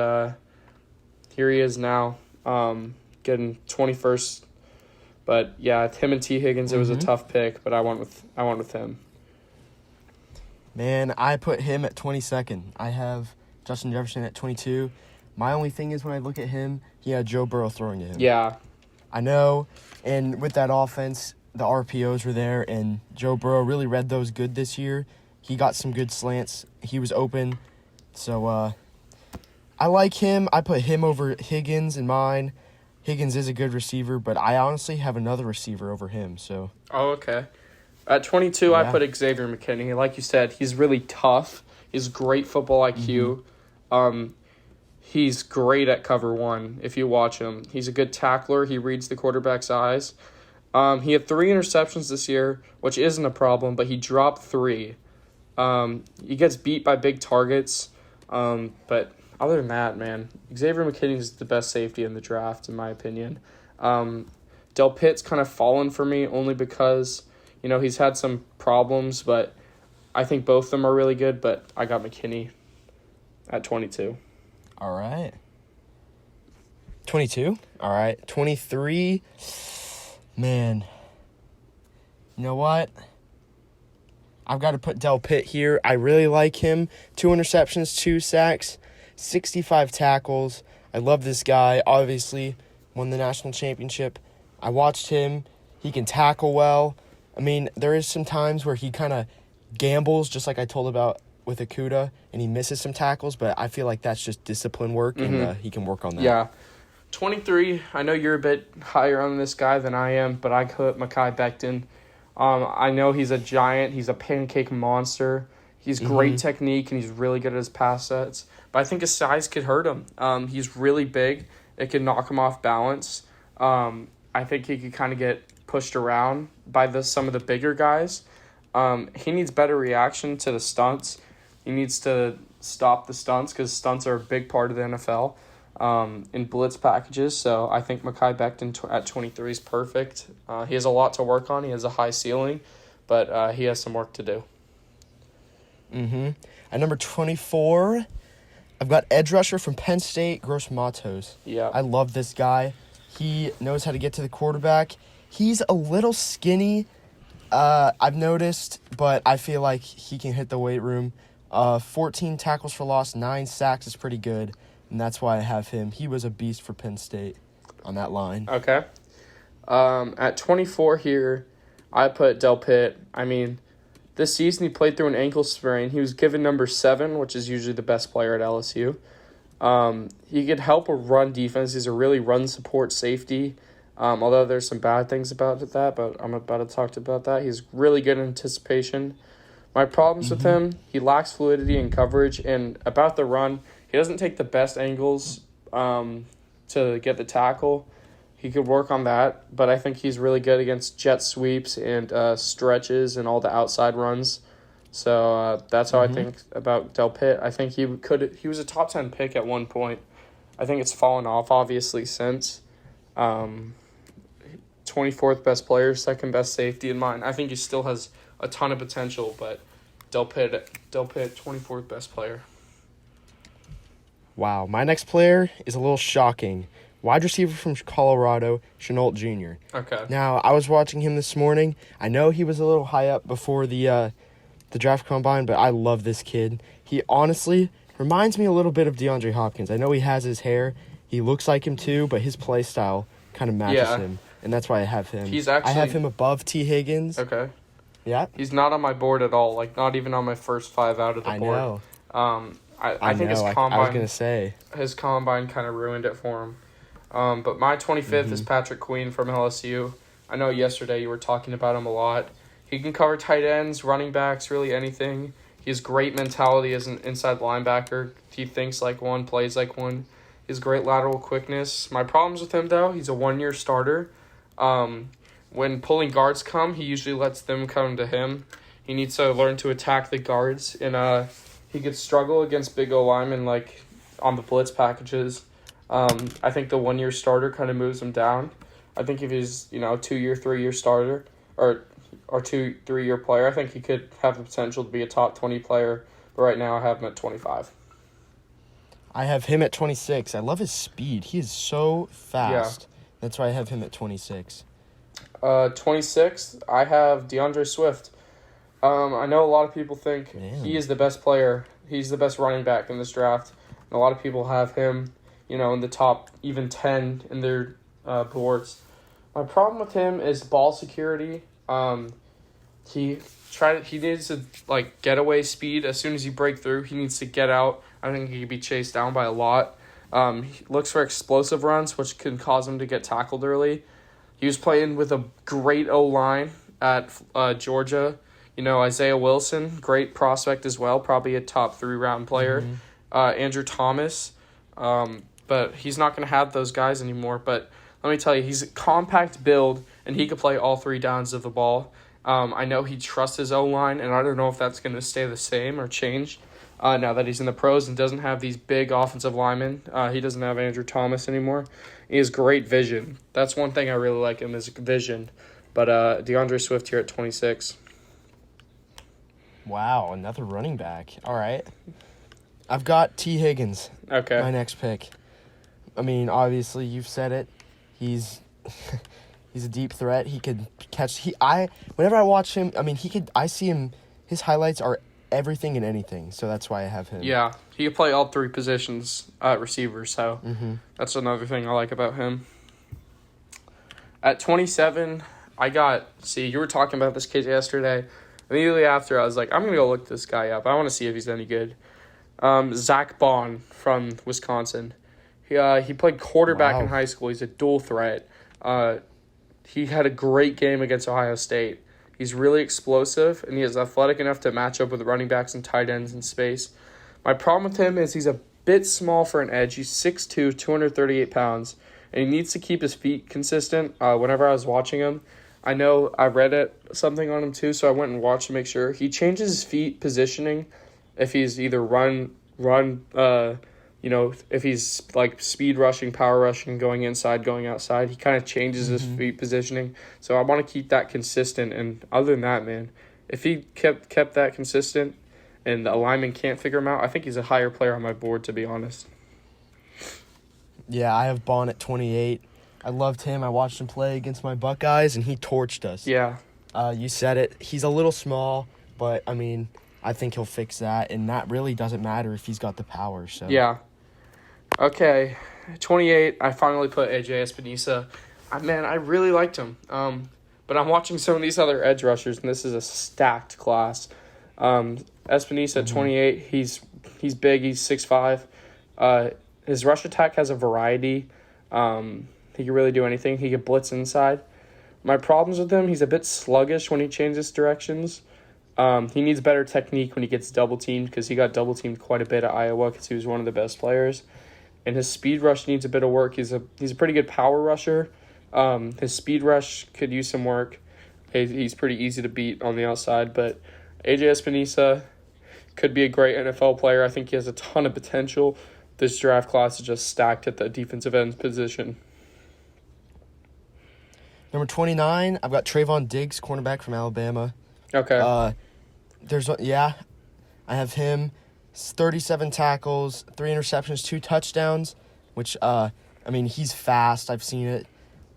here he is now, getting 21st. But yeah, him and T. Higgins, it was a tough pick, but I went with him. Man, I put him at 22nd. I have Justin Jefferson at 22. My only thing is when I look at him, he had Joe Burrow throwing to him. Yeah. I know, and with that offense, the RPOs were there, and Joe Burrow really read those good this year. He got some good slants. He was open. So I like him. I put him over Higgins in mine. Higgins is a good receiver, but I honestly have another receiver over him. So. Oh, okay. At 22, I put Xavier McKinney. Like you said, he's really tough. He's great football IQ. He's great at cover one if you watch him. He's a good tackler. He reads the quarterback's eyes. He had 3 interceptions this year, which isn't a problem, but he dropped 3. He gets beat by big targets. But other than that, man, Xavier McKinney is the best safety in the draft, in my opinion. Del Pitt's kind of fallen for me only because, he's had some problems, but I think both of them are really good, but I got McKinney at 22. All right. 22? All right. 23. Man. You know what? I've got to put Del Pitt here. I really like him. 2 interceptions, 2 sacks, 65 tackles. I love this guy. Obviously, won the national championship. I watched him. He can tackle well. There is some times where he kind of gambles, just like I told about with Okudah, and he misses some tackles, but I feel like that's just discipline work, and he can work on that. Yeah. 23, I know you're a bit higher on this guy than I am, but I put Mekhi Becton. I know he's a giant. He's a pancake monster. He's great technique, and he's really good at his pass sets. But I think his size could hurt him. He's really big. It could knock him off balance. I think he could kind of get pushed around by some of the bigger guys. He needs better reaction to the stunts. He needs to stop the stunts because stunts are a big part of the NFL in blitz packages. So I think Mekhi Becton at 23 is perfect. He has a lot to work on. He has a high ceiling, but he has some work to do. At number 24, I've got edge rusher from Penn State, Gross Matos. Yeah. I love this guy. He knows how to get to the quarterback. He's a little skinny, I've noticed, but I feel like he can hit the weight room. 14 tackles for loss, 9 sacks is pretty good, and that's why I have him. He was a beast for Penn State. on that line. Okay. At 24 here, I put Del Pitt. I mean, this season he played through an ankle sprain. He was given number 7, which is usually the best player at LSU. He could help a run defense. He's a really run support safety. Although there's some bad things about that, but I'm about to talk about that. He's really good in anticipation. My problems with him, he lacks fluidity and coverage, and about the run, he doesn't take the best angles to get the tackle. He could work on that, but I think he's really good against jet sweeps and stretches and all the outside runs. So that's how I think about Del Pitt. I think he was a top 10 pick at one point. I think it's fallen off, obviously, since. 24th best player, second best safety in mine. I think he still has a ton of potential, but Del Pitt, 24th best player. Wow, my next player is a little shocking. Wide receiver from Colorado, Chenault Jr. Okay. Now, I was watching him this morning. I know he was a little high up before the draft combine, but I love this kid. He honestly reminds me a little bit of DeAndre Hopkins. I know he has his hair. He looks like him too, but his play style kind of matches him, and that's why I have him. I have him above T. Higgins. Okay. Yeah. He's not on my board at all. Like, not even on my first 5 out of the board. I know. I think his combine. I was gonna say his combine kind of ruined it for him. But my 25th is Patrick Queen from LSU. I know yesterday you were talking about him a lot. He can cover tight ends, running backs, really anything. He has great mentality as an inside linebacker. He thinks like one, plays like one. He has great lateral quickness. My problems with him, though, he's a 1-year starter. When pulling guards come, he usually lets them come to him. He needs to learn to attack the guards, and he could struggle against big O linemen, like on the blitz packages. I think the 1-year starter kind of moves him down. I think if he's 2-year, 3-year starter or 2-3-year player, I think he could have the potential to be a top 20 player. But right now, I have him at 25. I have him at 26. I love his speed. He is so fast. Yeah. That's why I have him at 26. 26, I have DeAndre Swift. I know a lot of people think he is the best player. He's the best running back in this draft. And a lot of people have him, in the top even 10 in their boards. My problem with him is ball security. He needs to getaway speed. As soon as you break through, he needs to get out. I think he could be chased down by a lot. He looks for explosive runs, which can cause him to get tackled early. He was playing with a great O-line at Georgia. Isaiah Wilson, great prospect as well, probably a top 3-round player. Andrew Thomas, but he's not going to have those guys anymore. But let me tell you, he's a compact build, and he could play all 3 downs of the ball. I know he trusts his O-line, and I don't know if that's going to stay the same or change now that he's in the pros and doesn't have these big offensive linemen. He doesn't have Andrew Thomas anymore. He has great vision. That's one thing I really like him is vision. But DeAndre Swift here at 26. Wow, another running back. All right. I've got T. Higgins. Okay. My next pick. I mean, obviously, you've said it. He's he's a deep threat. He could catch. Whenever I watch him, I see him. His highlights are everything and anything. So that's why I have him. Yeah, he can play all 3 positions at receiver. So that's another thing I like about him. At 27, you were talking about this kid yesterday. Immediately after, I was like, I'm going to go look this guy up. I want to see if he's any good. Zach Bond from Wisconsin. He played quarterback in high school. He's a dual threat. He had a great game against Ohio State. He's really explosive, and he is athletic enough to match up with running backs and tight ends in space. My problem with him is he's a bit small for an edge. He's 6'2", 238 pounds, and he needs to keep his feet consistent. Whenever I was watching him, I know I read something on him too, so I went and watched to make sure. He changes his feet positioning if he's either if he's like speed rushing, power rushing, going inside, going outside. He kind of changes his feet positioning. So I want to keep that consistent. And other than that, man, if he kept that consistent and the alignment can't figure him out, I think he's a higher player on my board, to be honest. Yeah, I have Bond at 28. I loved him. I watched him play against my Buckeyes, and he torched us. Yeah. You said it. He's a little small, but, I think he'll fix that, and that really doesn't matter if he's got the power. So Yeah. Okay. 28, I finally put AJ Espinosa. I really liked him. But I'm watching some of these other edge rushers, and this is a stacked class. Espinosa at 28, he's big, he's 6'5". His rush attack has a variety. He can really do anything. He can blitz inside. My problems with him, he's a bit sluggish when he changes directions. He needs better technique when he gets double-teamed because he got double-teamed quite a bit at Iowa because he was one of the best players. And his speed rush needs a bit of work. He's a pretty good power rusher. His speed rush could use some work. He's pretty easy to beat on the outside. But AJ Espinosa could be a great NFL player. I think he has a ton of potential. This draft class is just stacked at the defensive end position. Number 29, I've got Trayvon Diggs, cornerback from Alabama. Okay. I have him. 37 tackles, 3 interceptions, 2 touchdowns, which, he's fast. I've seen it.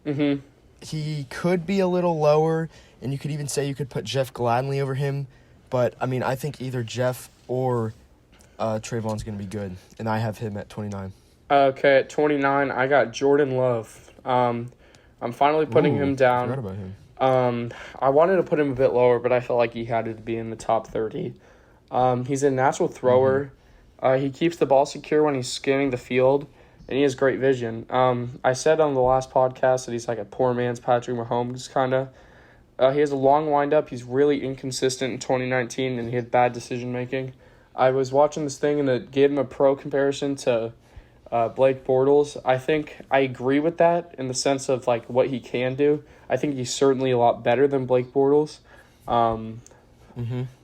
Mm-hmm. He could be a little lower, and you could even say you could put Jeff Gladney over him. But, I think either Jeff or Trayvon's going to be good, and I have him at 29. Okay, at 29, I got Jordan Love. I'm finally putting him down. I forgot about him. I wanted to put him a bit lower, but I felt like he had to be in the top 30. He's a natural thrower. He keeps the ball secure when he's scanning the field, and he has great vision. I said on the last podcast that he's like a poor man's Patrick Mahomes, kind of. He has a long windup. He's really inconsistent in 2019, and he had bad decision-making. I was watching this thing, and it gave him a pro comparison to Blake Bortles. I think I agree with that in the sense of like what he can do. I think he's certainly a lot better than Blake Bortles.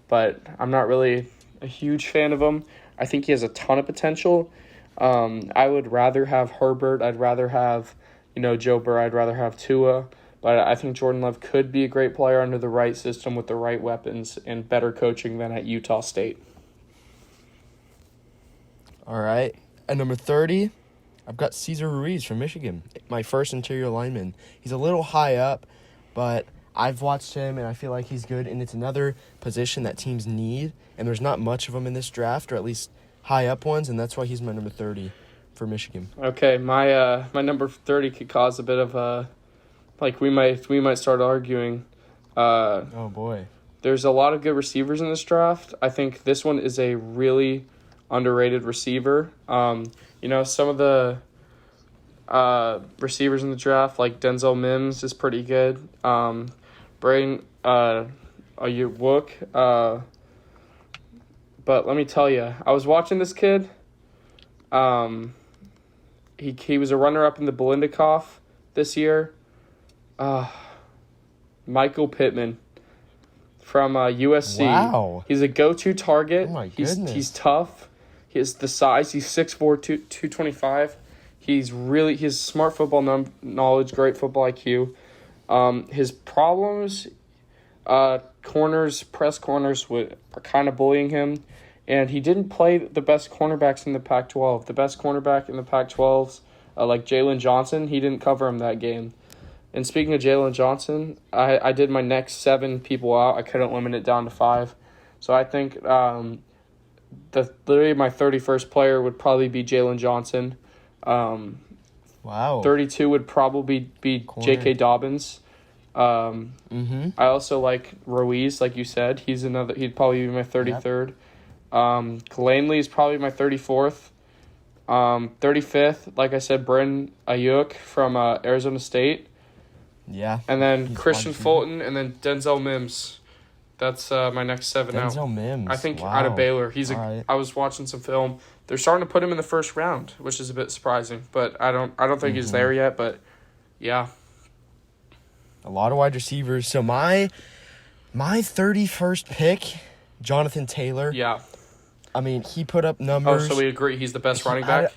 But I'm not really a huge fan of him. I think he has a ton of potential. I would rather have Herbert. I'd rather have, Joe Burrow. I'd rather have Tua. But I think Jordan Love could be a great player under the right system with the right weapons and better coaching than at Utah State. All right. At number 30, I've got Cesar Ruiz from Michigan, my first interior lineman. He's a little high up, but I've watched him, and I feel like he's good, and it's another position that teams need, and there's not much of them in this draft, or at least high up ones, and that's why he's my number 30 for Michigan. Okay, my number 30 could cause a bit of we might start arguing. Oh boy. There's a lot of good receivers in this draft. I think this one is a really underrated receiver. Some of the receivers in the draft, like Denzel Mims, is pretty good. Braden Ayuk. But let me tell you, I was watching this kid. He was a runner-up in the Biletnikoff this year. Michael Pittman from USC. Wow. He's a go-to target. Oh my goodness. He's tough. He has the size. He's 6'4", 225. He has smart football knowledge, great football IQ. His problems, press corners are kind of bullying him. And he didn't play the best cornerbacks in the Pac-12. The best cornerback in the Pac-12's like Jalen Johnson, he didn't cover him that game. And speaking of Jalen Johnson, I did my next 7 people out. I couldn't limit it down to 5. So I think literally my 31st player would probably be Jalen Johnson. Wow. 32 would probably be J.K. Dobbins. I also like Ruiz, like you said. He'd probably be my 33rd. Yep. Glanley is probably my 34th. 35th, like I said, Braden Ayuk from Arizona State. Yeah. And then Christian Fulton, and then Denzel Mims. That's my next 7 out. Denzel Mims. I think out of Baylor. Right. I was watching some film. They're starting to put him in the first round, which is a bit surprising. But I don't think he's there yet. But yeah, a lot of wide receivers. So my 31st pick, Jonathan Taylor. Yeah. He put up numbers. Oh, so we agree he's the best running back?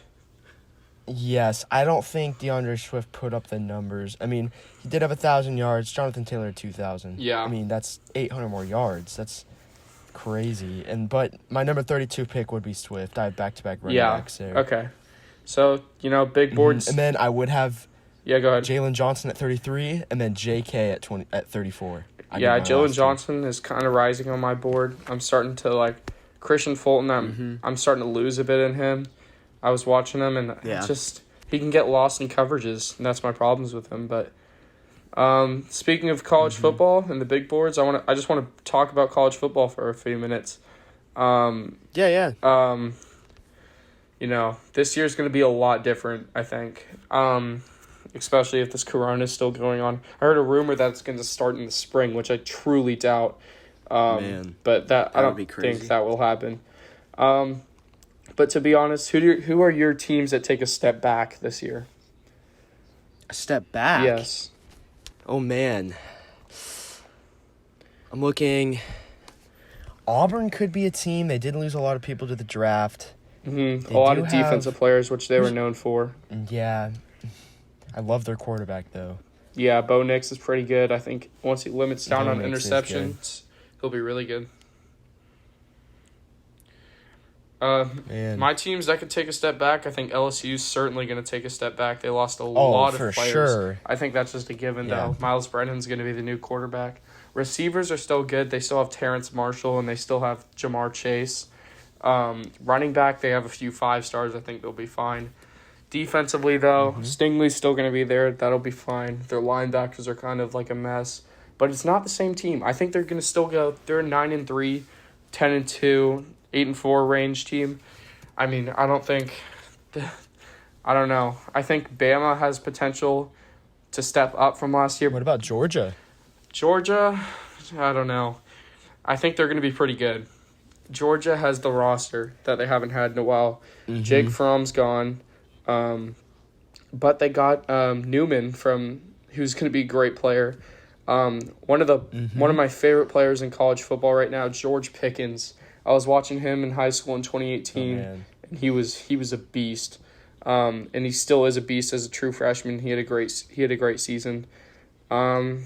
Yes. I don't think DeAndre Swift put up the numbers. He did have 1,000 yards. Jonathan Taylor had 2,000. Yeah. That's 800 more yards. That's crazy. But my number 32 pick would be Swift. I have back-to-back running backs there. Okay. So, big boards. And then I would have go ahead. Jalen Johnson at 33 and then J.K. at 34. Jalen Johnson is kind of rising on my board. I'm starting to Christian Fulton. I'm starting to lose a bit in him. I was watching him, and he can get lost in coverages, and that's my problems with him. But speaking of college football and the big boards, I just want to talk about college football for a few minutes. Yeah. This year's going to be a lot different, I think. Especially if this corona is still going on. I heard a rumor that it's going to start in the spring, which I truly doubt. Man, but I don't think that will happen. But to be honest, who are your teams that take a step back this year? A step back? Yes. Oh, man. I'm looking. Auburn could be a team. They did lose a lot of people to the draft. Mm-hmm. A lot of defensive players, which they were known for. Yeah. I love their quarterback, though. Yeah, Bo Nix is pretty good. I think once he limits down Bo on Nix interceptions, he'll be really good. Man. My teams that could take a step back, I think LSU's certainly going to take a step back. They lost a lot of players. Sure. I think that's just a given, though. Miles Brennan's going to be the new quarterback. Receivers are still good. They still have Terrence Marshall, and they still have Jamar Chase. Running back, they have a few 5-stars. I think they'll be fine. Defensively, though, Stingley's still going to be there. That'll be fine. Their linebackers are kind of like a mess. But it's not the same team. I think they're going to still go. They're a 9-3, 10-2, 8-4 range team. I mean, I don't know. I think Bama has potential to step up from last year. What about Georgia? Georgia, I don't know. I think they're going to be pretty good. Georgia has the roster that they haven't had in a while. Jake Fromm's gone. But they got Newman who's going to be a great player. One of my favorite players in college football right now, George Pickens. I was watching him in high school in 2018, and he was a beast. And he still is a beast as a true freshman. He had a great season. I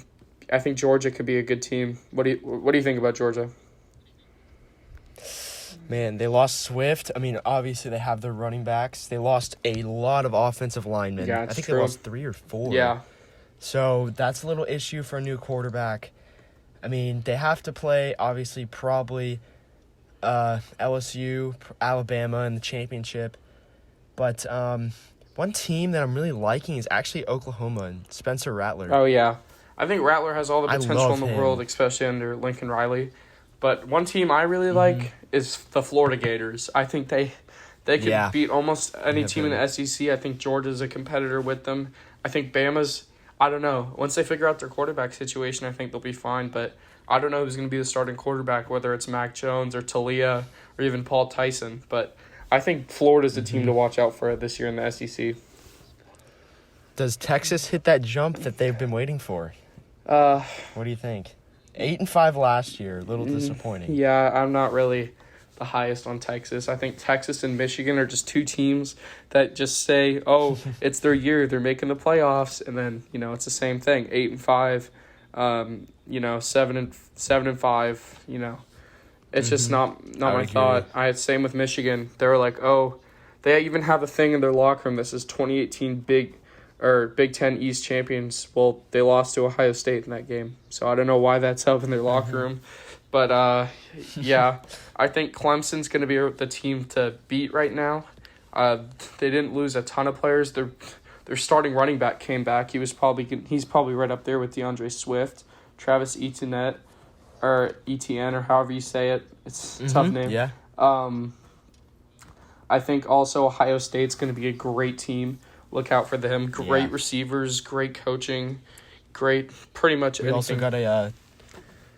think Georgia could be a good team. What do you think about Georgia? Man, they lost Swift. I mean, obviously they have their running backs. They lost a lot of offensive linemen. Yeah, I think true. they lost 3 or 4. Yeah. So that's a little issue for a new quarterback. I mean, they have to play, obviously, probably LSU, Alabama in the championship. But one team that I'm really liking is actually Oklahoma and Spencer Rattler. Oh, yeah. I think Rattler has all the potential in the him. world, especially under Lincoln Riley. But one team I really like is the Florida Gators. I think they can beat almost any team in the SEC. I think Georgia's a competitor with them. I think Bama's, I don't know. Once they figure out their quarterback situation, I think they'll be fine. But I don't know who's going to be the starting quarterback, whether it's Mac Jones or Talia or even Paul Tyson. But I think Florida's the team to watch out for this year in the SEC. Does Texas hit that jump that they've been waiting for? What do you think? 8-5 last year, a little disappointing. Yeah, I'm not really the highest on Texas. I think Texas and Michigan are just two teams that just say, "Oh, it's their year. They're making the playoffs," and then it's the same thing. 8-5, 7-5. It's just not my thought. Same with Michigan. They're like, oh, they even have a thing in their locker room that says 2018 Big Ten East champions. Well, they lost to Ohio State in that game, so I don't know why that's up in their locker room. But yeah, I think Clemson's going to be the team to beat right now. They didn't lose a ton of players. Their starting running back came back. He's probably right up there with DeAndre Swift, Travis Etienne, or however you say it. It's a tough name. Yeah. I think also Ohio State's going to be a great team. Look out for them. Great receivers, great coaching, great pretty much anything. We also got a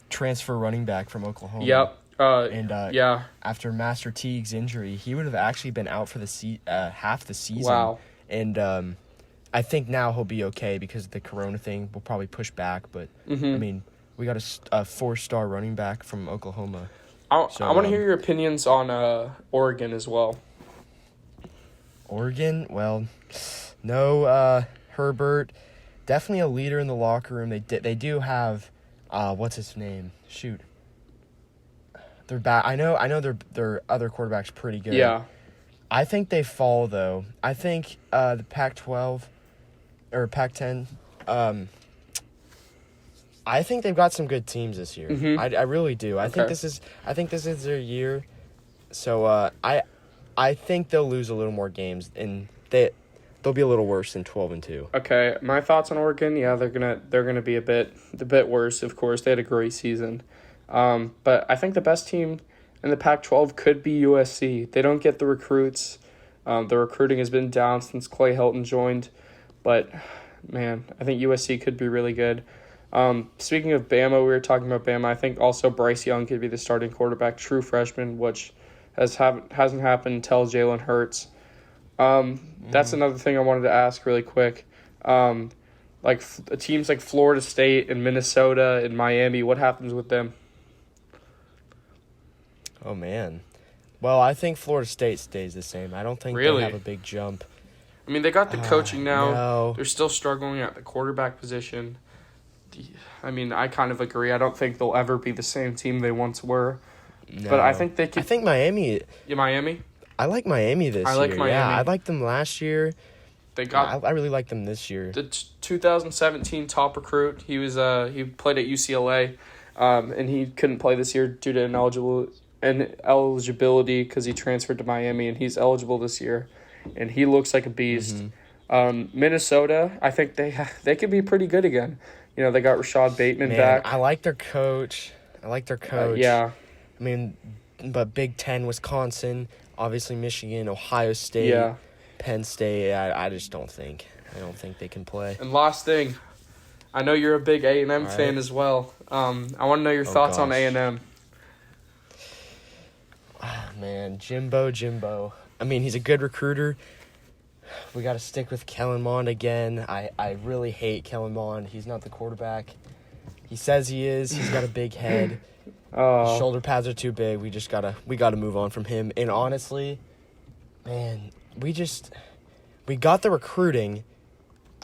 transfer running back from Oklahoma. Yep. Yeah. After Master Teague's injury, he would have actually been out for the half the season. Wow. And I think now he'll be okay because the corona thing will probably push back. But, I mean, we got a 4-star running back from Oklahoma. I want to hear your opinions on Oregon as well. Oregon, well, no Herbert. Definitely a leader in the locker room. They do have, what's his name? Shoot. They're bad. I know their other quarterback's pretty good. Yeah. I think they fall, though. I think the Pac-12 or Pac-10, I think they've got some good teams this year. I really do. I think this is their year. So I think they'll lose a little more games, and they'll they'll be a little worse than 12-2. Okay, my thoughts on Oregon. Yeah, they're gonna be a bit worse. Of course, they had a great season, but I think the best team in the Pac-12 could be USC. They don't get the recruits. The recruiting has been down since Clay Helton joined, but man, I think USC could be really good. Speaking of Bama, we were talking about Bama. I think also Bryce Young could be the starting quarterback, true freshman, which hasn't happened until Jalen Hurts. That's another thing I wanted to ask really quick. Teams like Florida State and Minnesota and Miami, what happens with them? Oh, man. Well, I think Florida State stays the same. I don't think Really? they have a big jump. I mean, they got the coaching now. No. They're still struggling at the quarterback position. I mean, I kind of agree. I don't think they'll ever be the same team they once were. No. But I think they could. I think Miami. Yeah, Miami? I like Miami this year. I like Miami. Yeah, I liked them last year. They got I really like them this year. the 2017 top recruit. He was he played at UCLA, and he couldn't play this year due to ineligibility because he transferred to Miami, and he's eligible this year, and he looks like a beast. Minnesota, I think they could be pretty good again. You know, they got Rashad Bateman Man, back. I like their coach. Yeah. I mean, but Big Ten, Wisconsin, obviously Michigan, Ohio State, Yeah. Penn State. I just don't think. I don't think they can play. And last thing, I know you're a big A&M All fan right. as well. I want to know your thoughts on gosh. A&M. Man, Jimbo. I mean, he's a good recruiter. We got to stick with Kellen Mond again. I really hate Kellen Mond. He's not the quarterback. He says he is. He's got a big head. His shoulder pads are too big. We gotta move on from him. And honestly, man, we got the recruiting.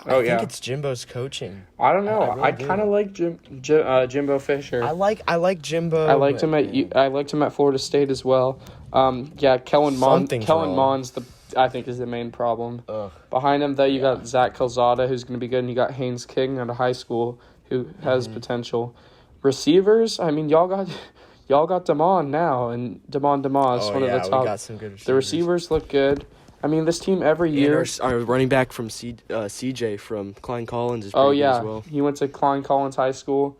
I think it's Jimbo's coaching. I don't know. I I really kind of like Jimbo Fisher. I like Jimbo. I liked him at Florida State as well. Kellen Something's wrong. Mond's I think is the main problem. Ugh. Behind him though, you got Zach Calzada, who's going to be good, and you got Haynes King out of high school, who has potential. Receivers, I mean, y'all got Damon now, and Damon DeMoss, one of the top. We got some good receivers. The receivers look good. I mean, this team every And year. our running back from CJ from Klein Collins is pretty good as well. He went to Klein Collins High School.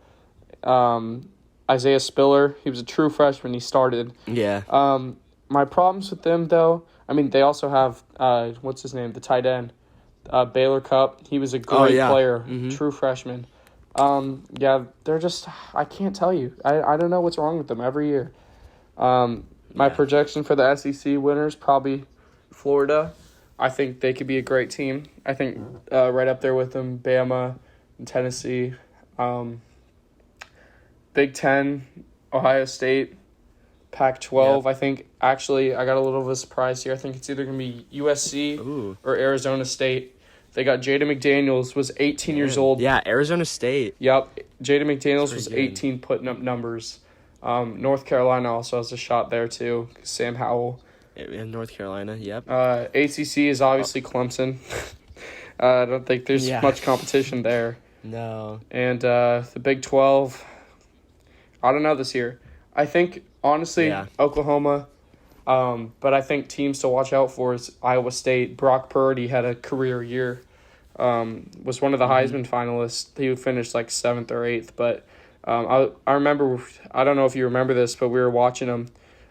Isaiah Spiller, he was a true freshman. He started. Yeah. My problems with them, though, I mean, they also have, what's his name, the tight end, Baylor Cup. He was a great player, true freshman. They're just, I can't tell you. I don't know what's wrong with them every year. My projection for the SEC winners, probably Florida. I think they could be a great team. I think right up there with them, Bama and Tennessee. Big Ten, Ohio State, Pac-12. I think, actually, I got a little of a surprise here. I think it's either going to be USC or Arizona State. They got Jaden McDaniels, was 18 years old. Yeah, Arizona State. Yep, Jaden McDaniels was good. 18, putting up numbers. North Carolina also has a shot there, too. Sam Howell. In North Carolina, yep. ACC is obviously Clemson. I don't think there's much competition there. No. And the Big 12, I don't know this year. I think, honestly, Oklahoma, but I think teams to watch out for is Iowa State. Brock Purdy had a career year, was one of the Heisman finalists. He finished like 7th or 8th, but I remember, I don't know if you remember this, but we were watching them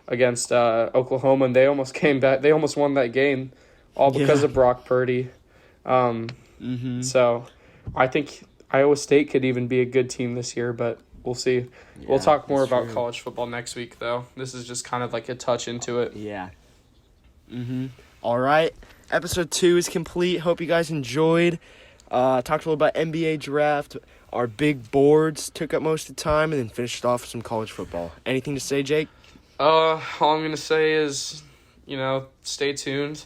against Oklahoma, and they almost came back. They almost won that game, all because of Brock Purdy. So I think Iowa State could even be a good team this year, but we'll see. We'll talk more about college football next week, though. This is just kind of like a touch into it. Yeah. All right. Episode 2 is complete. Hope you guys enjoyed. Talked a little about NBA draft. Our big boards took up most of the time, and then finished off with some college football. Anything to say, Jake? All I'm going to say is, stay tuned.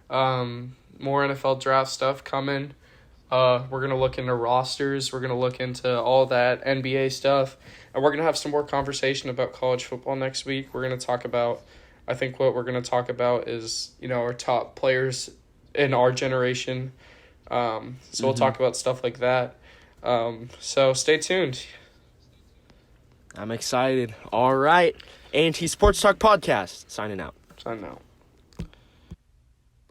More NFL draft stuff coming. We're going to look into rosters. We're going to look into all that NBA stuff. And we're going to have some more conversation about college football next week. We're going to talk about, I think what we're going to talk about is, our top players in our generation. So we'll talk about stuff like that. So stay tuned. I'm excited. All right. A&T Sports Talk Podcast. Signing out. Sign out.